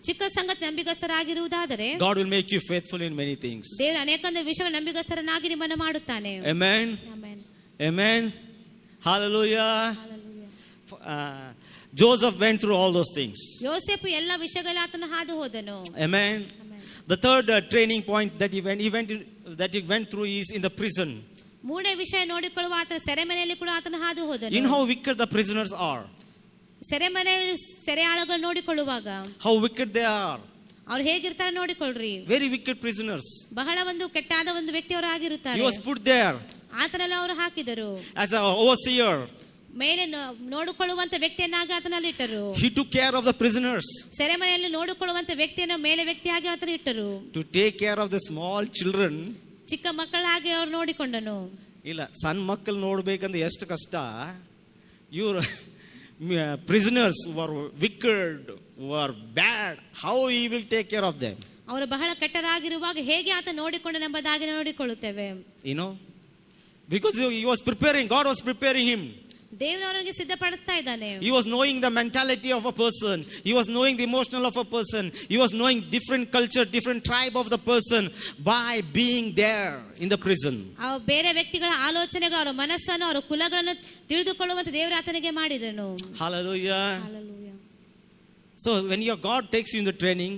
Speaker 5: ಚಿಕ್ಕ ಸಂಗತಿ ನಂಬಿಗಸ್ತರಾಗಿರುವುದಾದರೆ
Speaker 4: God will make you faithful in many things.
Speaker 5: ದೇವರು ಅನೇಕ ವಿಷಯಗಳು ನಂಬಿಗಸ್ತರನಾಗಿ ನಿಮ್ಮನ್ನು ಮಾಡುತ್ತಾನೆ.
Speaker 4: Amen.
Speaker 5: Amen.
Speaker 4: Amen. Hallelujah. Joseph went through all those things.
Speaker 5: ಯೋಸೇಫು ಎಲ್ಲ ವಿಷಯಗಳಲ್ಲಿ ಆತನು ಹಾದು ಹೋದನು.
Speaker 4: Amen. The third training point that he went through is in the prison.
Speaker 5: ಮೂರನೇ ವಿಷಯ ನೋಡಿಕೊಳ್ಳುವ ಆತನ ಸೆರೆಮನೆಯಲ್ಲಿ ಕೂಡ ಆತನು ಹಾದು ಹೋದನು.
Speaker 4: In how wicked the prisoners are.
Speaker 5: ಸೆರೆಮನೆಯಲ್ಲಿ ಸೆರೆಯಾಳುಗಳು ನೋಡಿಕೊಳ್ಳುವಾಗ
Speaker 4: How wicked they are.
Speaker 5: ಅವ್ರು ಹೇಗಿರ್ತಾರೆ ನೋಡಿಕೊಳ್ಳ್ರಿ.
Speaker 4: Very wicked prisoners.
Speaker 5: ಬಹಳ ಒಂದು ಕೆಟ್ಟಾದ ಒಂದು ವ್ಯಕ್ತಿಯವರು ಆಗಿರುತ್ತಾರೆ.
Speaker 4: He was put there
Speaker 5: ಆತನೆಲ್ಲ ಅವರು ಹಾಕಿದರು
Speaker 4: as an overseer.
Speaker 5: ಮೇಲೆ ನೋಡಿಕೊಳ್ಳುವಂತ ವ್ಯಕ್ತಿಯನ್ನಾಗಿ ಆತನಲ್ಲಿ ಇಟ್ಟರು.
Speaker 4: He took care of the prisoners.
Speaker 5: ಸೆರೆಮನೆಯಲ್ಲಿ ನೋಡಿಕೊಳ್ಳುವಂತ ವ್ಯಕ್ತಿಯನ್ನು ಮೇಲೆ ವ್ಯಕ್ತಿಯಾಗಿ ಆತನ ಇಟ್ಟರು.
Speaker 4: To take care of the small children.
Speaker 5: ಚಿಕ್ಕ ಮಕ್ಕಳಾಗಿ ಅವ್ರು ನೋಡಿಕೊಂಡನು.
Speaker 4: ಇಲ್ಲ, ಸಣ್ಣ ಮಕ್ಕಳು ನೋಡ್ಬೇಕಂದ್ರೆ ಎಷ್ಟು ಕಷ್ಟ. ಇವರು prisoners who are wicked, who are bad, how he will take care of them?
Speaker 5: ಅವರು ಬಹಳ ಕೆಟ್ಟರಾಗಿರುವಾಗ ಹೇಗೆ ಆತ ನೋಡಿಕೊಂಡನೆಂಬುದಾಗಿ ನೋಡಿಕೊಳ್ಳುತ್ತೇವೆ.
Speaker 4: You know, because he was preparing, God was preparing him.
Speaker 5: ದೇವರು ಅವರಿಗೆ ಸಿದ್ಧಪಡಿಸ್ತಾ ಇದ್ದಾನೆ.
Speaker 4: He was knowing the mentality of a person. He was knowing the emotional of a person. He was knowing different culture, different tribe of the person by being there in the prison.
Speaker 5: ಬೇರೆ ವ್ಯಕ್ತಿಗಳ ಆಲೋಚನೆಗಳು, ಅವರ ಮನಸ್ಸನ್ನು, ಅವರ ಕುಲಗಳನ್ನು ತಿಳಿದುಕೊಳ್ಳುವಂತ ದೇವರು ಆತನಿಗೆ ಮಾಡಿದನು.
Speaker 4: Hallelujah.
Speaker 5: Hallelujah.
Speaker 4: So when your God takes you in the training,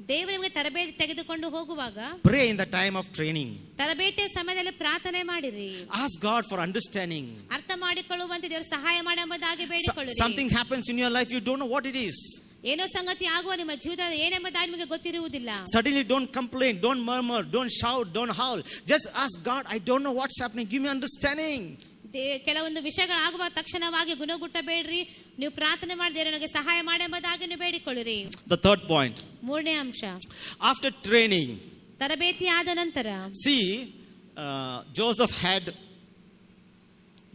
Speaker 5: ದೇವರು ನಿಮಗೆ ತರಬೇತಿ ತೆಗೆದುಕೊಂಡು ಹೋಗುವಾಗ
Speaker 4: pray in the time of training.
Speaker 5: ತರಬೇತಿಯ ಸಮಯದಲ್ಲಿ ಪ್ರಾರ್ಥನೆ ಮಾಡಿರಿ.
Speaker 4: Ask God for understanding.
Speaker 5: ಅರ್ಥ ಮಾಡಿಕೊಳ್ಳುವಂತೆ ದೇವರು ಸಹಾಯ ಮಾಡೆಂಬುದಾಗಿ ಬೇಡಿಕೊಳ್ಳಿರಿ.
Speaker 4: Something happens in your life, you don't know what it is.
Speaker 5: ಏನೋ ಸಂಗತಿ ಆಗುವ ನಿಮ್ಮ ಜೀವಿತದಲ್ಲಿ ಏನೆಂಬುದಾಗಿ ನಿಮಗೆ ಗೊತ್ತಿರುವುದಿಲ್ಲ.
Speaker 4: Suddenly don't complain, don't murmur, don't shout, don't howl. Just ask God, I don't know what's happening. Give me understanding.
Speaker 5: ಕೆಲವೊಂದು ವಿಷಯಗಳಾಗುವ ತಕ್ಷಣವಾಗಿ ಗುಣಗುಟ್ಟಬೇಡ್ರಿ. ನೀವು ಪ್ರಾರ್ಥನೆ ಮಾಡಿ ದೇವರು ನನಗೆ ಸಹಾಯ ಮಾಡೆಂಬುದಾಗಿ ನೀವು ಬೇಡಿಕೊಳ್ಳಿರಿ.
Speaker 4: The third point.
Speaker 5: ಮೂರನೇ ಅಂಶ.
Speaker 4: After training,
Speaker 5: ತರಬೇತಿ ಆದ ನಂತರ
Speaker 4: see, Joseph had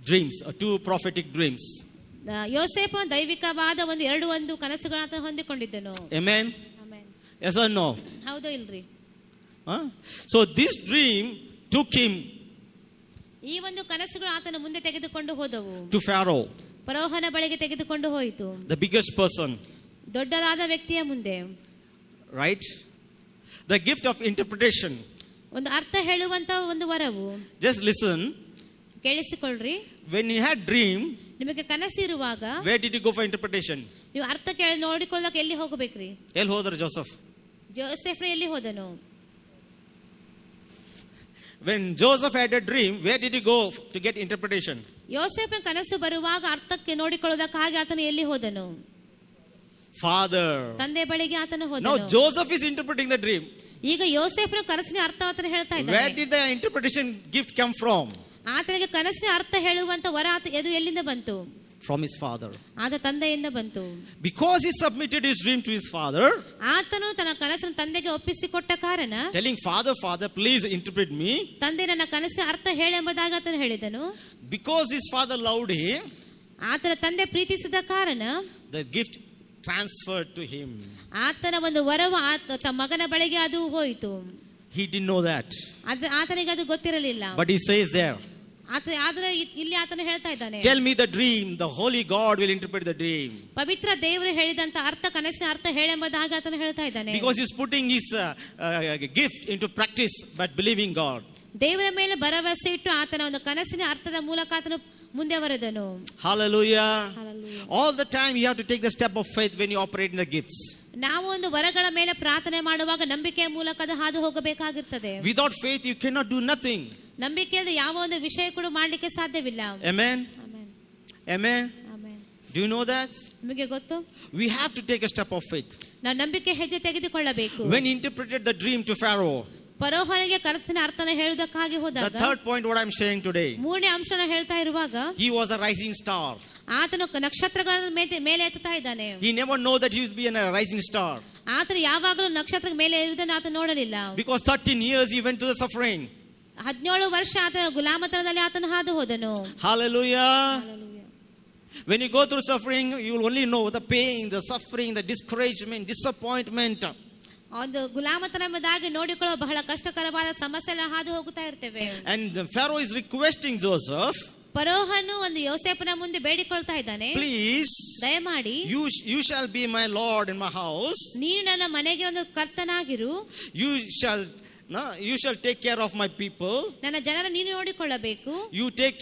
Speaker 4: dreams, two prophetic dreams.
Speaker 5: ಯೋಸೇಫ ದೈವಿಕವಾದ ಒಂದು ಕನಸುಗಳನ್ನು ಹೊಂದಿಕೊಂಡಿದ್ದನು.
Speaker 4: Amen.
Speaker 5: Amen.
Speaker 4: Yes or no?
Speaker 5: ಹೌದೋ ಇಲ್ರಿ?
Speaker 4: So this dream took him
Speaker 5: ಈ ಒಂದು ಕನಸುಗಳು ಆತನ ಮುಂದೆ ತೆಗೆದುಕೊಂಡು ಹೋದವು.
Speaker 4: to Pharaoh,
Speaker 5: ಫರೋಹನ ಬಳಿಗೆ ತೆಗೆದುಕೊಂಡು ಹೋಯಿತು.
Speaker 4: the biggest person.
Speaker 5: ದೊಡ್ಡದಾದ ವ್ಯಕ್ತಿಯ ಮುಂದೆ.
Speaker 4: Right? The gift of interpretation.
Speaker 5: ಒಂದು ಅರ್ಥ ಹೇಳುವಂತ ಒಂದು ವರವು.
Speaker 4: Just listen.
Speaker 5: ಕೇಳಿಸಿಕೊಳ್ಳ್ರಿ.
Speaker 4: When he had dream,
Speaker 5: ನಿಮಗೆ ಕನಸು ಇರುವಾಗ
Speaker 4: where did he go for interpretation?
Speaker 5: ನೀವು ಅರ್ಥ ನೋಡಿಕೊಳ್ಳಕ್ಕೆ ಎಲ್ಲಿ ಹೋಗಬೇಕ್ರಿ?
Speaker 4: ಎಲ್ಲಿ ಹೋದರು ಜೋಸೆಫ್?
Speaker 5: ಜೋಸೆಫ್ ಎಲ್ಲಿ ಹೋದನು?
Speaker 4: When Joseph had a dream, where did he go to get interpretation?
Speaker 5: ಯೋಸೇಫನ ಕನಸು ಬರುವಾಗ ಅರ್ಥಕ್ಕೆ ನೋಡಿಕೊಳ್ಳೋದಕ್ಕಾಗಿ ಆತನು ಎಲ್ಲಿ ಹೋದನು?
Speaker 4: Father.
Speaker 5: ತಂದೆ ಬಳಿಗೆ ಆತನು ಹೋದನು.
Speaker 4: Now Joseph is interpreting the dream.
Speaker 5: ಈಗ ಯೋಸೇಫನ ಕನಸಿನ ಅರ್ಥ ಆತನು ಹೇಳ್ತಾ ಇದ್ದಾನೆ.
Speaker 4: Where did the interpretation gift come from?
Speaker 5: ಆತನಿಗೆ ಕನಸಿನ ಅರ್ಥ ಹೇಳುವಂತ ವರ ಅದು ಎಲ್ಲಿಂದ ಬಂತು?
Speaker 4: From his father.
Speaker 5: ಆತ ತಂದೆಯಿಂದ ಬಂತು.
Speaker 4: Because he submitted his dream to his father,
Speaker 5: ಆತನು ತನ್ನ ಕನಸನ್ನು ತಂದೆಗೆ ಒಪ್ಪಿಸಿಕೊಟ್ಟ ಕಾರಣ,
Speaker 4: telling father, please interpret me.
Speaker 5: ತಂದೆ ನನ್ನ ಕನಸಿನ ಅರ್ಥ ಹೇಳೆಂಬುದಾಗಿ ಆತನು ಹೇಳಿದನು.
Speaker 4: Because his father loved him,
Speaker 5: ಆತನ ತಂದೆ ಪ್ರೀತಿಸಿದ ಕಾರಣ
Speaker 4: the gift transferred to him.
Speaker 5: ಆತನ ಒಂದು ವರವು ತನ್ನ ಮಗನ ಬಳಿಗೆ ಅದು ಹೋಯಿತು.
Speaker 4: He didn't know that.
Speaker 5: ಆತನಿಗೆ ಅದು ಗೊತ್ತಿರಲಿಲ್ಲ.
Speaker 4: But he says there,
Speaker 5: ಆದ್ರೆ ಇಲ್ಲಿ ಆತನು ಹೇಳ್ತಾ ಇದ್ದಾನೆ,
Speaker 4: tell me the dream, the holy God will interpret the dream.
Speaker 5: ಪವಿತ್ರ ದೇವರು ಹೇಳಿದಂತ ಅರ್ಥ, ಕನಸಿನ ಅರ್ಥ ಹೇಳೆಂಬುದಾಗಿ ಆತನು ಹೇಳ್ತಾ ಇದ್ದಾನೆ.
Speaker 4: Because he's putting his gift into practice by believing God.
Speaker 5: ದೇವರ ಮೇಲೆ ಭರವಸೆ ಇಟ್ಟು ಆತನ ಒಂದು ಕನಸಿನ ಅರ್ಥದ ಮೂಲಕ ಆತನು ಮುಂದೆ ಬರೆದನು.
Speaker 4: Hallelujah.
Speaker 5: Hallelujah.
Speaker 4: All the time you have to take the step of faith when you operate in the gifts.
Speaker 5: ನಾವು ಒಂದು ವರಗಳ ಮೇಲೆ ಪ್ರಾರ್ಥನೆ ಮಾಡುವಾಗ ನಂಬಿಕೆಯ ಮೂಲಕ ಅದು ಹಾದು ಹೋಗಬೇಕಾಗಿರುತ್ತದೆ.
Speaker 4: Without faith you cannot do nothing.
Speaker 5: ನಂಬಿಕೆಯಲ್ಲಿ ಯಾವ ಒಂದು ವಿಷಯ ಕೂಡ ಮಾಡಲಿಕ್ಕೆ ಸಾಧ್ಯವಿಲ್ಲ.
Speaker 4: Amen.
Speaker 5: Amen.
Speaker 4: Amen.
Speaker 5: Amen.
Speaker 4: Do you know that?
Speaker 5: ನಿಮಗೆ ಗೊತ್ತು?
Speaker 4: We have to take a step of faith.
Speaker 5: ನಾವು ನಂಬಿಕೆ ಹೆಜ್ಜೆ ತೆಗೆದುಕೊಳ್ಳಬೇಕು.
Speaker 4: When he interpreted the dream to Pharaoh,
Speaker 5: ಫರೋಹನಿಗೆ ಕನಸಿನ ಅರ್ಥನ ಹೇಳುವುದಕ್ಕಾಗಿ ಹೋದಾಗ,
Speaker 4: the third point what I'm sharing today,
Speaker 5: ಮೂರನೇ ಅಂಶನ ಹೇಳ್ತಾ ಇರುವಾಗ,
Speaker 4: he was a rising star.
Speaker 5: ಆತನು ನಕ್ಷತ್ರಗಳ ಮೇಲೆ ಎತ್ತುತ್ತಾ ಇದ್ದಾನೆ.
Speaker 4: He never know that he would be a rising star.
Speaker 5: ಆತನು ಯಾವಾಗಲೂ ನಕ್ಷತ್ರ ಮೇಲೆ ಇರುವುದನ್ನು ಆತ ನೋಡಲಿಲ್ಲ.
Speaker 4: Because 13 years he went to the suffering.
Speaker 5: 17 ವರ್ಷ ಆತನ ಗುಲಾಮತನದಲ್ಲಿ ಆತನು ಹಾದು ಹೋದನು.
Speaker 4: Hallelujah.
Speaker 5: Hallelujah.
Speaker 4: When you go through suffering, you will only know the pain, the suffering, the discouragement, disappointment.
Speaker 5: ಒಂದು ಗುಲಾಮತನ ಎಂಬುದಾಗಿ ನೋಡಿಕೊಳ್ಳುವ ಬಹಳ ಕಷ್ಟಕರವಾದ ಸಮಸ್ಯೆ ಹಾದು ಹೋಗುತ್ತಾ ಇರ್ತೇವೆ.
Speaker 4: And Pharaoh is requesting Joseph,
Speaker 5: ಫರೋಹನು ಒಂದು ಯೋಸೇಫನ ಮುಂದೆ ಬೇಡಿಕೊಳ್ತಾ ಇದ್ದಾನೆ,
Speaker 4: please,
Speaker 5: ದಯಮಾಡಿ
Speaker 4: you shall be my Lord in my house.
Speaker 5: ನೀನು ನನ್ನ ಮನೆಗೆ ಒಂದು ಕರ್ತನಾಗಿರು,
Speaker 4: You shall take care of my people.
Speaker 5: ನನ್ನ ಜನರ ನೀನು ನೋಡಿಕೊಳ್ಳಬೇಕು,
Speaker 4: You take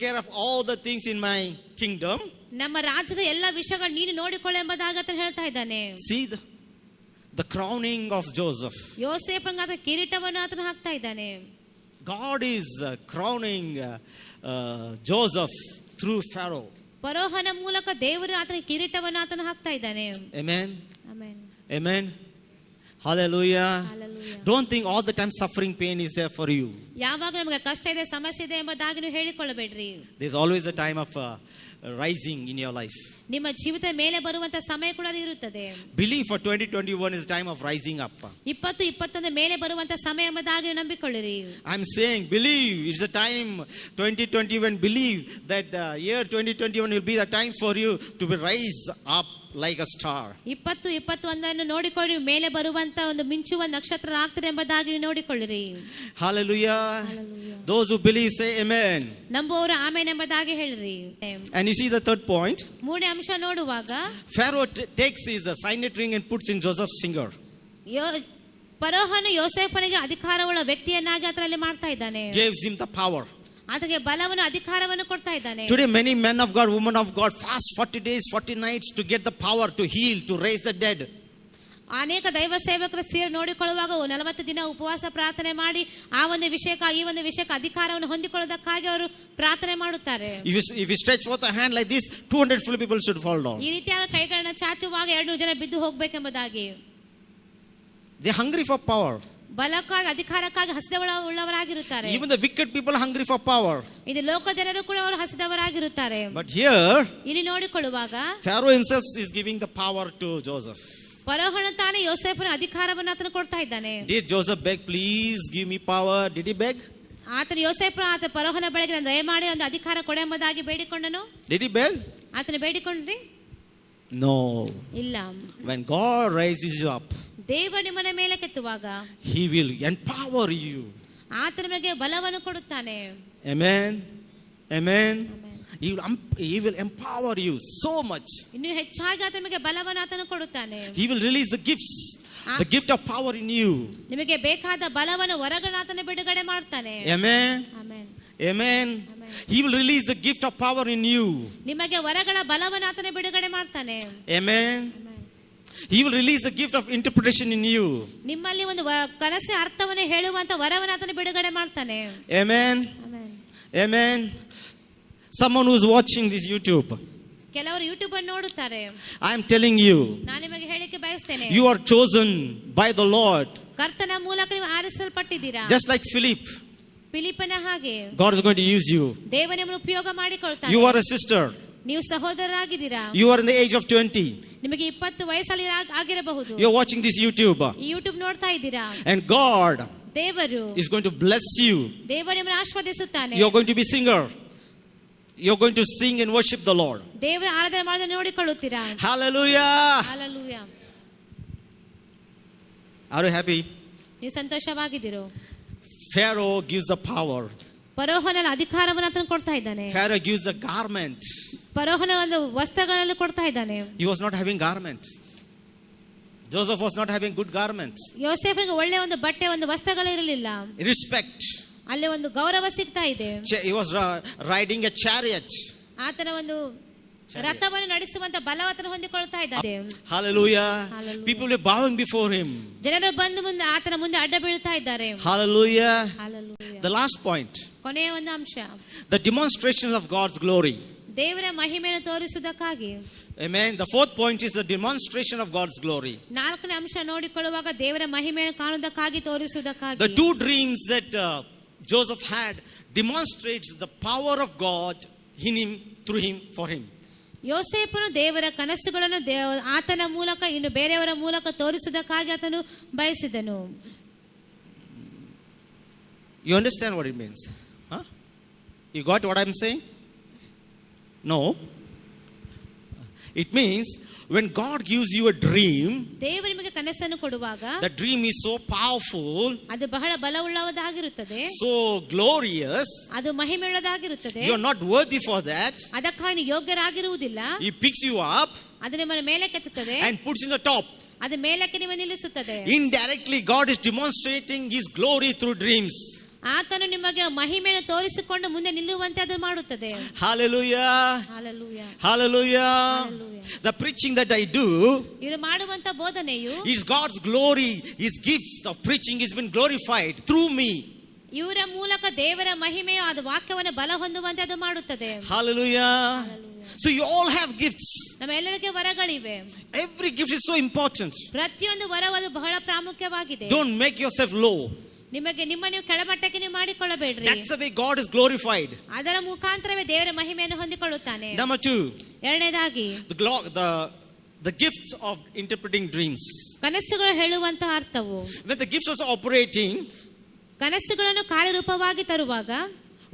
Speaker 4: care of all the things in my kingdom.
Speaker 5: ನಮ್ಮ ರಾಜ್ಯದ ಎಲ್ಲ ವಿಷಯಗಳು ನೀನು ನೋಡಿಕೊಳ್ಳ ಎಂಬುದಾಗಿ ಆತನು ಹೇಳ್ತಾ ಇದ್ದಾನೆ.
Speaker 4: See the crowning of Joseph.
Speaker 5: ಯೋಸೇಫನಿಗೆ ಆತನ ಕಿರೀಟವನ್ನು ಆತನು ಹಾಕ್ತಾ ಇದ್ದಾನೆ.
Speaker 4: God is crowning Joseph through Pharaoh.
Speaker 5: ಫರೋಹನ ಮೂಲಕ ದೇವರು ಆತನ ಕಿರೀಟವನ್ನು ಆತನು ಹಾಕ್ತಾ ಇದ್ದಾನೆ.
Speaker 4: Amen.
Speaker 5: Amen.
Speaker 4: Amen. Hallelujah.
Speaker 5: Hallelujah.
Speaker 4: Don't think all the time suffering pain is there for you.
Speaker 5: ಯಾವಾಗ ನಮಗೆ ಕಷ್ಟ ಇದೆ, ಸಮಸ್ಯೆ ಇದೆ ಎಂಬುದಾಗಿ ನೀವು ಹೇಳಿಕೊಳ್ಳಬೇಡ್ರಿ.
Speaker 4: There's always a time of rising in your life.
Speaker 5: ನಿಮ್ಮ ಜೀವಿತದ ಮೇಲೆ ಬರುವಂತ ಸಮಯ ಕೂಡ ಇರುತ್ತದೆ.
Speaker 4: Believe for 2021 is time of rising up.
Speaker 5: 2021 ಮೇಲೆ ಬರುವಂತ ಸಮಯ ಎಂಬುದಾಗಿ ನಂಬಿಕೊಳ್ಳಿರಿ.
Speaker 4: I'm saying believe, it's a time 2021, believe that the year 2021 will be the time for you to be rise up like a star.
Speaker 5: 2021 ನೋಡಿಕೊಳ್ಳಿ, ಮೇಲೆ ಬರುವಂತ ಒಂದು ಮಿಂಚುವ ನಕ್ಷತ್ರ ಆಗ್ತದೆ ಎಂಬುದಾಗಿ ನೋಡಿಕೊಳ್ಳಿರಿ.
Speaker 4: Hallelujah. Those who believe say amen.
Speaker 5: ನಂಬುವವರು ಆಮೆನ್ ಎಂಬುದಾಗಿ ಹೇಳಿರಿ.
Speaker 4: And you see the third point,
Speaker 5: ಮೂರನೇ ಅಂಶ ನೋಡುವಾಗ
Speaker 4: Pharaoh takes his signet ring and puts in Joseph's finger.
Speaker 5: ಫರೋಹನು ಯೋಸೇಫನಿಗೆ ಅಧಿಕಾರವುಳ್ಳ ವ್ಯಕ್ತಿಯನ್ನಾಗಿ ಆತನಲ್ಲಿ ಮಾಡ್ತಾ ಇದ್ದಾನೆ.
Speaker 4: Gives him the power.
Speaker 5: ಆತನಿಗೆ ಬಲವನ್ನು ಅಧಿಕಾರವನ್ನು ಕೊಡ್ತಾ ಇದ್ದಾನೆ.
Speaker 4: Today many men of God, women of God fast 40 days 40 nights to get the power to heal, to raise the dead.
Speaker 5: ಅನೇಕ ದೈವ ಸೇವಕರು ಸೇರಿ ನೋಡಿಕೊಳ್ಳುವಾಗ 40 ದಿನ ಉಪವಾಸ ಪ್ರಾರ್ಥನೆ ಮಾಡಿ ಆ ಒಂದು ವಿಷಯಕ್ಕಾಗಿ ಈ ಒಂದು ವಿಷಯಕ್ಕೆ ಅಧಿಕಾರವನ್ನು ಹೊಂದಿಕೊಳ್ಳೋದಕ್ಕಾಗಿ ಅವರು ಪ್ರಾರ್ಥನೆ ಮಾಡುತ್ತಾರೆ.
Speaker 4: If you stretch forth a hand like this, 200 full people should fall down.
Speaker 5: ಈ ರೀತಿಯಾದ ಕೈಗಳನ್ನ ಚಾಚುವಾಗ 200 ಜನ ಬಿದ್ದು ಹೋಗಬೇಕೆಂಬುದಾಗಿ.
Speaker 4: They are hungry for power.
Speaker 5: ಬಲಕ್ಕಾಗಿ ಅಧಿಕಾರಕ್ಕಾಗಿ ಹಸಿದವರಾಗಿರುತ್ತಾರೆ.
Speaker 4: Even the wicked people are hungry for power.
Speaker 5: ಇದು ಲೋಕ ಜನರು ಕೂಡ ಅವರು ಹಸಿದವರಾಗಿರುತ್ತಾರೆ.
Speaker 4: But here
Speaker 5: ಇಲ್ಲಿ ನೋಡಿಕೊಳ್ಳುವಾಗ
Speaker 4: Pharaoh himself is giving the power to Joseph.
Speaker 5: ಫರೋಹನು ತಾನೇ ಯೋಸೇಫನ ಅಧಿಕಾರವನ್ನು ಆತನು ಕೊಡ್ತಾ ಇದ್ದಾನೆ.
Speaker 4: Did Joseph beg, please give me power? Did he beg?
Speaker 5: ಆತನ ಯೋಸೇಫ ಆತ ಫರೋಹನ ಬಳಿಗೆ ನಾನು ದಯಮಾಡಿ ಒಂದು ಅಧಿಕಾರ ಕೊಡು ಎಂಬುದಾಗಿ ಬೇಡಿಕೊಂಡನು.
Speaker 4: Did he beg?
Speaker 5: ಆತನ ಬೇಡಿಕೊಂಡ್ರಿ?
Speaker 4: No.
Speaker 5: ಇಲ್ಲ.
Speaker 4: When God raises you up,
Speaker 5: ದೇವರು ನಿಮ್ಮನ ಮೇಲೆ ಕೆತ್ತುವಾಗ
Speaker 4: He will empower you.
Speaker 5: ಆತನ ನಿಮಗೆ ಬಲವನ್ನು ಕೊಡುತ್ತಾನೆ.
Speaker 4: Amen. Amen. He will empower you so much.
Speaker 5: ಇನ್ನು ಹೆಚ್ಚಾಗಿ ಆತನ ನಿಮಗೆ ಬಲವನ್ನು ಆತನು ಕೊಡುತ್ತಾನೆ.
Speaker 4: He will release the gifts, the gift of power in you.
Speaker 5: ನಿಮಗೆ ಬೇಕಾದ ಬಲವನ್ನು ಹೊರಗಡೆ ಆತನ ಬಿಡುಗಡೆ ಮಾಡ್ತಾನೆ.
Speaker 4: Amen.
Speaker 5: Amen.
Speaker 4: Amen. He will release the gift of power in you.
Speaker 5: ನಿಮಗೆ ಹೊರಗಡೆ ಬಲವನ್ನು ಆತನ ಬಿಡುಗಡೆ ಮಾಡ್ತಾನೆ.
Speaker 4: Amen. He will release the gift of interpretation in you.
Speaker 5: ನಿಮ್ಮಲ್ಲಿ ಒಂದು ಕನಸಿನ ಅರ್ಥವನ್ನು ಹೇಳುವಂತ ವರವನ್ನು ಆತನ ಬಿಡುಗಡೆ ಮಾಡ್ತಾನೆ.
Speaker 4: Amen.
Speaker 5: Amen.
Speaker 4: Amen. Someone who is watching this YouTube,
Speaker 5: ಕೆಲವರು ಯೂಟ್ಯೂಬ್ ಅನ್ನು ನೋಡುತ್ತಾರೆ.
Speaker 4: I am telling you,
Speaker 5: ನಾನು ನಿಮಗೆ ಹೇಳಿಕ್ಕೆ ಬಯಸ್ತೇನೆ,
Speaker 4: you are chosen by the Lord.
Speaker 5: ಕರ್ತನ ಮೂಲಕ ನೀವು ಆರಿಸಲ್ಪಟ್ಟಿದ್ದೀರಾ.
Speaker 4: Just like Philip,
Speaker 5: ಫಿಲಿಪ್ಪನ ಹಾಗೆ
Speaker 4: God is going to use you.
Speaker 5: ದೇವರು ನಿಮ್ಮನ್ನು ಉಪಯೋಗ ಮಾಡಿಕೊಳ್ತಾನೆ.
Speaker 4: You are a sister.
Speaker 5: ನೀವು ಸಹೋದರರಾಗಿದ್ದೀರಾ.
Speaker 4: You are in the age of 20.
Speaker 5: ನಿಮಗೆ 20 ವಯಸ್ಸಲ್ಲಿ ಆಗಿರಬಹುದು.
Speaker 4: You are watching this YouTube.
Speaker 5: ಈ ಯೂಟ್ಯೂಬ್ ನೋಡ್ತಾ ಇದ್ದೀರಾ.
Speaker 4: And God
Speaker 5: ದೇವರು
Speaker 4: is going to bless you.
Speaker 5: ದೇವರು ನಿಮ್ಮನ್ನು ಆಶೀರ್ವದಿಸುತ್ತಾನೆ.
Speaker 4: You are going to be singer. You are going to sing and worship the Lord.
Speaker 5: ದೇವರ ಆರಾಧನೆ ಮಾಡೋದನ್ನು ನೋಡಿಕೊಳ್ಳುತ್ತೀರಾ.
Speaker 4: Hallelujah.
Speaker 5: Hallelujah.
Speaker 4: Are you happy?
Speaker 5: ನೀವು ಸಂತೋಷವಾಗಿದ್ದೀರೋ?
Speaker 4: Pharaoh gives the power.
Speaker 5: ಫರೋಹನ ಅಧಿಕಾರವನ್ನು ಆತನು ಕೊಡ್ತಾ ಇದ್ದಾನೆ.
Speaker 4: Pharaoh gives the garment.
Speaker 5: ಫರೋಹನ ಒಂದು ವಸ್ತ್ರಗಳನ್ನು ಕೊಡ್ತಾ ಇದ್ದಾನೆ.
Speaker 4: He was not having garment. Joseph was not having good garments.
Speaker 5: ಯೋಸೇಫನಿಗೆ ಒಳ್ಳೆ ಒಂದು ಬಟ್ಟೆ ಒಂದು ವಸ್ತ್ರಗಳು ಇರಲಿಲ್ಲ.
Speaker 4: Respect.
Speaker 5: ಅಲ್ಲಿ ಒಂದು ಗೌರವ ಸಿಗ್ತಾ ಇದೆ.
Speaker 4: He was riding a chariot.
Speaker 5: ಆತನ ಒಂದು ರಥವನ್ನು ನಡೆಸುವಂತ ಬಲವತನ ಹೊಂದಿಕೊಳ್ತಾ ಇದ್ದಾರೆ.
Speaker 4: Hallelujah. People were bowing before him.
Speaker 5: ಜನರು ಬಂದು ಮುಂದೆ ಆತನ ಮುಂದೆ ಅಡ್ಡ ಬೀಳ್ತಾ ಇದ್ದಾರೆ.
Speaker 4: Hallelujah.
Speaker 5: Hallelujah.
Speaker 4: The last point,
Speaker 5: ಕೊನೆಯ ಒಂದು ಅಂಶ,
Speaker 4: the demonstration of God's glory.
Speaker 5: ದೇವರ ಮಹಿಮೆಯನ್ನು ತೋರಿಸುವುದಕ್ಕಾಗಿ.
Speaker 4: Amen. The fourth point is the demonstration of God's glory.
Speaker 5: ನಾಲ್ಕನೇ ಅಂಶ ನೋಡಿಕೊಳ್ಳುವಾಗ ದೇವರ ಮಹಿಮೆಯನ್ನು ಕಾಣುವುದಕ್ಕಾಗಿ ತೋರಿಸುವುದಕ್ಕಾಗಿ.
Speaker 4: The two dreams that Joseph had demonstrates the power of God in him, through him, for him.
Speaker 5: ಯೋಸೇಫನು ದೇವರ ಕನಸುಗಳನ್ನು ಆತನ ಮೂಲಕ ಇನ್ನು ಬೇರೆಯವರ ಮೂಲಕ ತೋರಿಸುವುದಕ್ಕಾಗಿ ಆತನು ಬಯಸಿದನು.
Speaker 4: You understand what it means? Huh? You got what I'm saying? No. It means when God gives you a dream,
Speaker 5: ದೇವರು ನಿಮಗೆ ಕನಸನ್ನು ಕೊಡುವಾಗ
Speaker 4: the dream is so powerful,
Speaker 5: ಅದು ಬಹಳ ಬಲವುಳ್ಳದಾಗಿರುತ್ತದೆ,
Speaker 4: so glorious,
Speaker 5: ಅದು ಮಹಿಮೆಯುಳ್ಳದಾಗಿರುತ್ತದೆ.
Speaker 4: you are not worthy for that.
Speaker 5: ಅದಕ್ಕಾಗಿ ಯೋಗ್ಯರಾಗಿರುವುದಿಲ್ಲ.
Speaker 4: He picks you up
Speaker 5: ಅದು ನಿಮ್ಮನ್ನು ಮೇಲಕ್ಕೆತ್ತುತ್ತದೆ,
Speaker 4: and puts in the top.
Speaker 5: ಅದು ಮೇಲಕ್ಕೆ ನಿಮ್ಮನ್ನು ನಿಲ್ಲಿಸುತ್ತದೆ.
Speaker 4: Indirectly, God is demonstrating His glory through dreams.
Speaker 5: ಆತನು ನಿಮಗೆ ಮಹಿಮೆಯನ್ನು ತೋರಿಸಿಕೊಂಡು ಮುಂದೆ ನಿಲ್ಲುವಂತೆ ಅದು ಮಾಡುತ್ತದೆ.
Speaker 4: Hallelujah.
Speaker 5: Hallelujah.
Speaker 4: Hallelujah.
Speaker 5: Hallelujah.
Speaker 4: The preaching that I do
Speaker 5: ಇವರು ಮಾಡುವಂತ ಬೋಧನೆಯು
Speaker 4: is God's glory. His gifts of preaching has been glorified through me.
Speaker 5: ಇವರ ಮೂಲಕ ದೇವರ ಮಹಿಮೆಯು ಅದು ವಾಕ್ಯವನ್ನು ಬಲ ಹೊಂದುವಂತೆ ಅದು ಮಾಡುತ್ತದೆ.
Speaker 4: Hallelujah. So you all have gifts.
Speaker 5: ನಮ್ಮೆಲ್ಲರಿಗೆ ವರಗಳಿವೆ.
Speaker 4: Every gift is so important.
Speaker 5: ಪ್ರತಿಯೊಂದು ವರವು ಬಹಳ ಪ್ರಾಮುಖ್ಯವಾಗಿದೆ.
Speaker 4: Don't make yourself low.
Speaker 5: ನಿಮಗೆ ನಿಮ್ಮ ನೀವು ಕೆಳಮಟ್ಟಕ್ಕೆ ನೀವು ಮಾಡಿಕೊಳ್ಳಬೇಡ್ರಿ.
Speaker 4: That's the way God is glorified.
Speaker 5: ಅದರ ಮುಖಾಂತರವೇ ದೇವರ ಮಹಿಮೆಯನ್ನು ಹೊಂದಿಕೊಳ್ಳುತ್ತಾನೆ.
Speaker 4: Number 2.
Speaker 5: ಎರಡನೇದಾಗಿ
Speaker 4: the gifts of interpreting dreams.
Speaker 5: ಕನಸುಗಳು ಹೇಳುವಂತಹ ಅರ್ಥವು.
Speaker 4: When the gifts are operating,
Speaker 5: ಕನಸುಗಳನ್ನು ಕಾರ್ಯರೂಪವಾಗಿ ತರುವಾಗ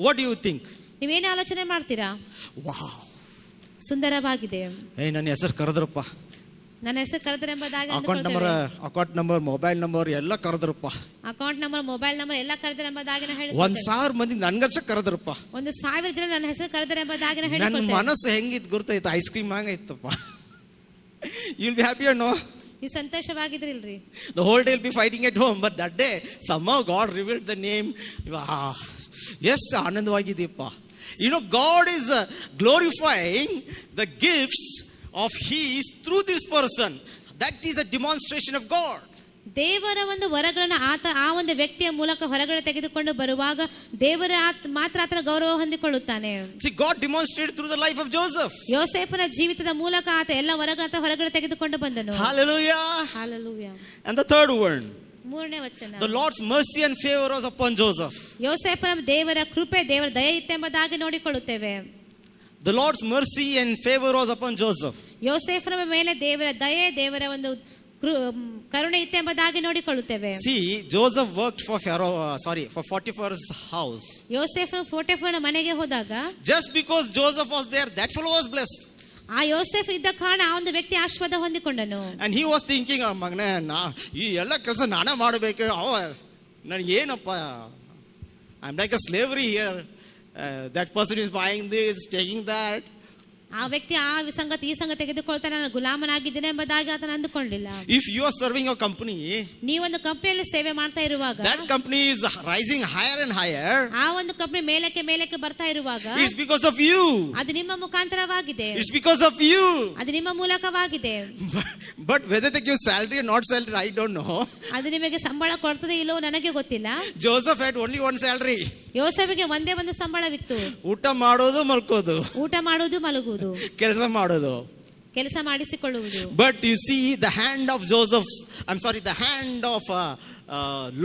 Speaker 4: what do you think?
Speaker 5: ನೀವೇನು ಆಲೋಚನೆ ಮಾಡ್ತೀರಾ?
Speaker 4: Wow.
Speaker 5: ಸುಂದರವಾಗಿದೆ.
Speaker 4: ನನ್ನ ಹೆಸರು ಕರೆದ್ರಪ್ಪ,
Speaker 5: ನನ್ನ ಹೆಸರು ಕರೆದರೆಂಬುದಾಗಿ
Speaker 4: ಅಕೌಂಟ್ ನಂಬರ್ ಮೊಬೈಲ್ ನಂಬರ್ ಎಲ್ಲ ಕರೆದ್ರಪ್ಪ,
Speaker 5: ಅಕೌಂಟ್ ನಂಬರ್ ಮೊಬೈಲ್ ನಂಬರ್ ಎಲ್ಲ ಕರೆದರೆಂಬುದಾಗಿ ನಾನು
Speaker 4: 1,000 ಮಂದಿ ನನ್ಗರ್ಸ ಕರೆದ್ರಪ್ಪ,
Speaker 5: 1,000 ಜನ ನನ್ನ ಹೆಸರು ಕರೆದರೆಂಬುದಾಗಿ ನಾನು
Speaker 4: ನನ್ನ
Speaker 5: ಹೇಳಿಕೊಳ್ಳುತ್ತೇನೆ.
Speaker 4: ಮನಸ್ಸು ಹೆಂಗಿತ್ತು ಗೊತ್ತಾಯ್ತು, ಐಸ್ ಕ್ರೀಮ್ ಹಂಗಾಯ್ತಪ್ಪ. You'll be happy or no?
Speaker 5: ನೀವು ಸಂತೋಷವಾಗಿದ್ರಿಲ್ರಿ?
Speaker 4: The whole day will be fighting at home, but that day somehow God revealed the name. Yes, ಆನಂದವಾಗಿದೆಯಪ್ಪ. You know, God is glorifying the gifts of His through this person. That is a demonstration of God.
Speaker 5: ದೇವರ ಒಂದು ವರಗಳನ್ನು ಆ ಒಂದು ವ್ಯಕ್ತಿಯ ಮೂಲಕ ಹೊರಗಡೆ ತೆಗೆದುಕೊಂಡು ಬರುವಾಗ ದೇವರ ಮಾತ್ರ ಆತನ ಗೌರವ ಹೊಂದಿಕೊಳ್ಳುತ್ತಾನೆ.
Speaker 4: See, God demonstrated through the life of Joseph.
Speaker 5: ಯೋಸೇಫನ ಜೀವಿತದ ಮೂಲಕ ಆತ ಎಲ್ಲ ವರಗಳನ್ನು ಹೊರಗಡೆ ತೆಗೆದುಕೊಂಡು ಬಂದನು.
Speaker 4: Hallelujah.
Speaker 5: Hallelujah.
Speaker 4: And the third one,
Speaker 5: ಮೂರನೇ ವಚನ,
Speaker 4: the Lord's mercy and favor was upon Joseph.
Speaker 5: ಯೋಸೇಫನ ದೇವರ ಕೃಪೆ ದೇವರ ದಯೆ ಇತ್ತೆಂಬುದಾಗಿ ನೋಡಿಕೊಳ್ಳುತ್ತೇವೆ.
Speaker 4: The Lord's mercy and favor was upon Joseph.
Speaker 5: ಯೋಸೇಫನ ಮೇಲೆ ದೇವರ ದಯೆ ದೇವರ ಒಂದು ಕರುಣೆ ಇತ್ತೆಂಬುದಾಗಿ ನೋಡಿಕೊಳ್ಳುತ್ತೇವೆ.
Speaker 4: See, Joseph worked for Potiphar's house.
Speaker 5: ಯೋಸೇಫನ ಪೋಟಿಫರನ ಮನೆಗೆ ಹೋದಾಗ
Speaker 4: Just because Joseph was there, that fellow was blessed.
Speaker 5: ಆ ಯೋಸೇಫ್ ಇದ್ದ ಕಾರಣ ಆ ಒಂದು ವ್ಯಕ್ತಿ ಆಶೀರ್ವಾದ ಹೊಂದಿಕೊಂಡನು.
Speaker 4: And he was thinking, ಮಗನೇ ಈ ಎಲ್ಲ ಕೆಲಸ ನಾನೇ ಮಾಡಬೇಕು, ನನಗೇನಪ್ಪ, I'm like a slavery here. That person is buying this, taking that.
Speaker 5: ಆ ವ್ಯಕ್ತಿ ಆ ಸಂಗತಿ ಈ ಸಂಗತಿ ತೆಗೆದುಕೊಳ್ತಾನೆ, ನಾನು ಗುಲಾಮನಾಗಿದ್ದೇನೆ ಎಂಬುದಾಗಿ ಆತನ ಅಂದುಕೊಳ್ಳಿಲ್ಲ.
Speaker 4: If you are serving a company,
Speaker 5: ನೀವೊಂದು ಕಂಪನಿಯಲ್ಲಿ ಸೇವೆ ಮಾಡ್ತಾ ಇರುವಾಗ
Speaker 4: that company is rising higher and higher.
Speaker 5: ಆ ಒಂದು ಕಂಪನಿ ಮೇಲಕ್ಕೆ ಬರ್ತಾ ಇರುವಾಗ
Speaker 4: It's because of you.
Speaker 5: ಅದು ನಿಮ್ಮ ಮುಖಾಂತರವಾಗಿದೆ.
Speaker 4: It's because of you.
Speaker 5: ಅದು ನಿಮ್ಮ ಮೂಲಕವಾಗಿದೆ.
Speaker 4: But whether they give salary or not salary, I don't know.
Speaker 5: ಅದು ನಿಮಗೆ ಸಂಬಳ ಕೊಡ್ತದೆ ಇಲ್ಲೋ ನನಗೆ ಗೊತ್ತಿಲ್ಲ.
Speaker 4: Joseph had only one salary.
Speaker 5: ಯೋಸೇಫಿಗೆ ಒಂದೇ ಒಂದು ಸಂಬಳವಿತ್ತು,
Speaker 4: ಊಟ ಮಾಡೋದು ಮಲ್ಕೋದು,
Speaker 5: ಊಟ ಮಾಡೋದು ಮಲಗುವುದು,
Speaker 4: ಕೆಲಸ ಮಾಡೋದು,
Speaker 5: ಕೆಲಸ ಮಾಡಿಸಿಕೊಳ್ಳುವುದು.
Speaker 4: But you see the hand of the hand of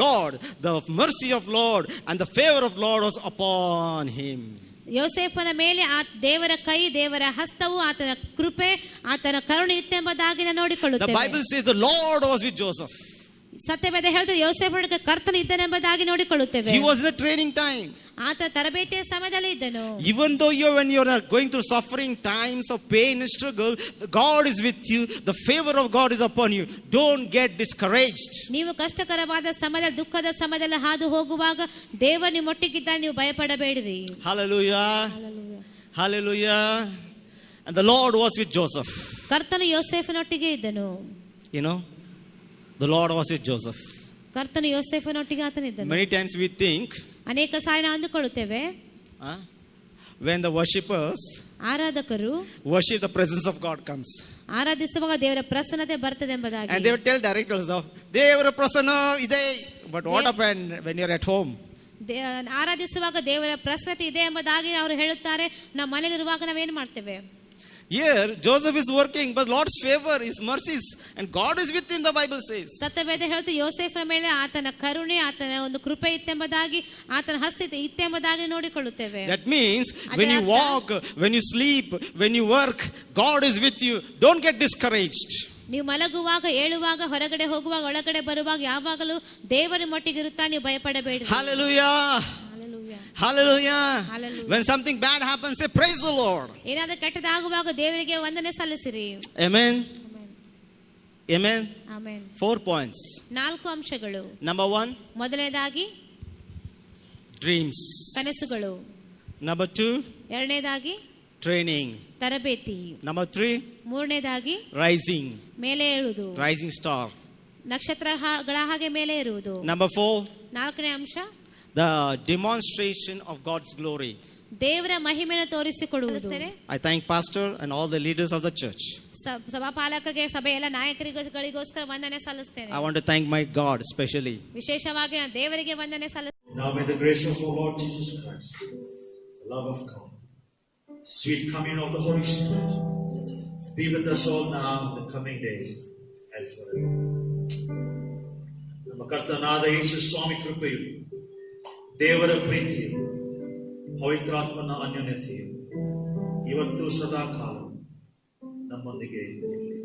Speaker 4: Lord, the mercy of Lord and the favor of Lord was upon him.
Speaker 5: ಯೋಸೇಫನ ಮೇಲೆ ಆ ದೇವರ ಕೈ ದೇವರ ಹಸ್ತವು ಆತನ ಕೃಪೆ ಆತನ ಕರುಣೆ ಇತ್ತೆಂಬುದಾಗಿ
Speaker 4: The
Speaker 5: ನೋಡಿಕೊಳ್ಳುತ್ತೇವೆ.
Speaker 4: Bible says the Lord was with Joseph.
Speaker 5: ಸತ್ಯವೇದ ಹೇಳ್ತದೆ ಯೋಸೇಫನಿಗೆ ಕರ್ತನ ಇದ್ದನೆಂಬುದಾಗಿ ನೋಡಿಕೊಳ್ಳುತ್ತೇವೆ.
Speaker 4: He was in the training time.
Speaker 5: ಆತ ತರಬೇತಿಯ ಸಮಯದಲ್ಲಿ ಇದ್ದನು.
Speaker 4: Even though when you are going through suffering times of pain and struggle, God is with you. The favor of God is upon you. Don't get discouraged.
Speaker 5: ನೀವು ಕಷ್ಟಕರವಾದ ಸಮಯದಲ್ಲಿ ದುಃಖದ ಸಮಯದಲ್ಲಿ ಹಾದು ಹೋಗುವಾಗ ದೇವರು ನಿಮ್ಮೊಟ್ಟಿಗಿದ್ದಾನೆ, ನೀವು ಭಯಪಡಬೇಡಿರಿ.
Speaker 4: Hallelujah.
Speaker 5: Hallelujah.
Speaker 4: Hallelujah. And the Lord was with Joseph.
Speaker 5: ಕರ್ತನು ಯೋಸೇಫನೊಟ್ಟಿಗೆ ಇದ್ದನು.
Speaker 4: You know, the Lord was with Joseph.
Speaker 5: ಕರ್ತನು ಯೋಸೇಫನೊಟ್ಟಿಗೆ ಆತನಿದ್ದನು.
Speaker 4: Many times we think,
Speaker 5: ಅನೇಕ ಸಾರಿ ನಾವು ಅಂದುಕೊಳ್ಳುತ್ತೇವೆ,
Speaker 4: when the worshippers
Speaker 5: ಆರಾಧಕರು
Speaker 4: worship, the presence of God comes.
Speaker 5: ಆರಾಧಿಸುವಾಗ ದೇವರ ಪ್ರಸನ್ನತೆ ಬರ್ತದೆ ಎಂಬುದಾಗಿ.
Speaker 4: And they would tell directors of ದೇವರ ಪ್ರಸನ್ನ ಇದೆ. But what happened when you're at home?
Speaker 5: ಆರಾಧಿಸುವಾಗ ದೇವರ ಪ್ರಸನ್ನತೆ ಇದೆ ಎಂಬುದಾಗಿ ಅವರು ಹೇಳುತ್ತಾರೆ. ನಮ್ಮ ಮನೆಯಲ್ಲಿರುವಾಗ ನಾವೇನು ಮಾಡ್ತೇವೆ?
Speaker 4: Here Joseph is working, but Lord's favor, His mercies, and God is with him, the Bible says.
Speaker 5: ಸತ್ಯವೇದ ಹೇಳ್ತದೆ ಯೋಸೇಫನ ಮೇಲೆ ಆತನ ಕರುಣೆ ಆತನ ಒಂದು ಕೃಪೆ ಇತ್ತೆಂಬುದಾಗಿ ಆತನ ಹಸ್ತ ಇತ್ತೆಂಬುದಾಗಿ ನೋಡಿಕೊಳ್ಳುತ್ತೇವೆ.
Speaker 4: That means when you walk, when you sleep, when you work, God is with you. Don't get discouraged.
Speaker 5: ನೀವು ಮಲಗುವಾಗ, ಏಳುವಾಗ, ಹೊರಗಡೆ ಹೋಗುವಾಗ, ಒಳಗಡೆ ಬರುವಾಗ ಯಾವಾಗಲೂ ದೇವರ ಮಟ್ಟಿಗಿರುತ್ತಾ, ನೀವು ಭಯಪಡಬೇಡಿ.
Speaker 4: Hallelujah.
Speaker 5: Hallelujah.
Speaker 4: Hallelujah.
Speaker 5: Hallelujah.
Speaker 4: When something bad happens, say, praise the Lord.
Speaker 5: ಏನಾದ್ರೂ ಕೆಟ್ಟದಾಗುವಾಗ ದೇವರಿಗೆ ವಂದನೆ ಸಲ್ಲಿಸಿರಿ.
Speaker 4: Amen. Amen.
Speaker 5: ಆಮೆನ್.
Speaker 4: 4 points.
Speaker 5: 4 ಅಂಶಗಳು.
Speaker 4: Number 1,
Speaker 5: ಮೊದಲನೇದಾಗಿ
Speaker 4: dreams.
Speaker 5: ಕನಸುಗಳು.
Speaker 4: Number 2,
Speaker 5: ಎರಡನೇದಾಗಿ
Speaker 4: training.
Speaker 5: ತರಬೇತಿ.
Speaker 4: Number 3,
Speaker 5: ಮೂರನೇದಾಗಿ
Speaker 4: rising.
Speaker 5: ಮೇಲೆ ಏಳುವುದು.
Speaker 4: Rising star.
Speaker 5: ನಕ್ಷತ್ರಗಳ ಹಾಗೆ ಮೇಲೆ ಇರುವುದು.
Speaker 4: Number 4,
Speaker 5: ನಾಲ್ಕನೇ ಅಂಶ
Speaker 4: the demonstration of God's glory.
Speaker 5: ದೇವರ ಮಹಿಮೆಯನ್ನು ತೋರಿಸಿಕೊಡುವುದು.
Speaker 4: I thank pastor and all the leaders of the church.
Speaker 5: ಸಭಾಪಾಲಕರಿಗೆ ಸಭೆಯ ಎಲ್ಲ ನಾಯಕರಿಗೋಸ್ಕರ ವಂದನೆ ಸಲ್ಲಿಸ್ತೇನೆ.
Speaker 4: I want to thank my God especially.
Speaker 5: ವಿಶೇಷವಾಗಿ ನಾನು ದೇವರಿಗೆ ವಂದನೆ ಸಲ್ಲಿಸ್ತೇನೆ.
Speaker 1: Now may the grace of our Lord Jesus Christ, the love of God, sweet communion of the Holy Spirit, be with us all now in the coming days and forever. ನಮ್ಮ ಕರ್ತನಾದ ಯೇಸು ಸ್ವಾಮಿ ಕೃಪೆಯು, ದೇವರ ಪ್ರೀತಿಯು, ಪವಿತ್ರಾತ್ಮನ ಅನ್ಯೋನ್ಯತೆಯು ಇವತ್ತು ಸದಾ ಕಾಲ ನಮ್ಮೊಂದಿಗೆ ಇರಲಿ.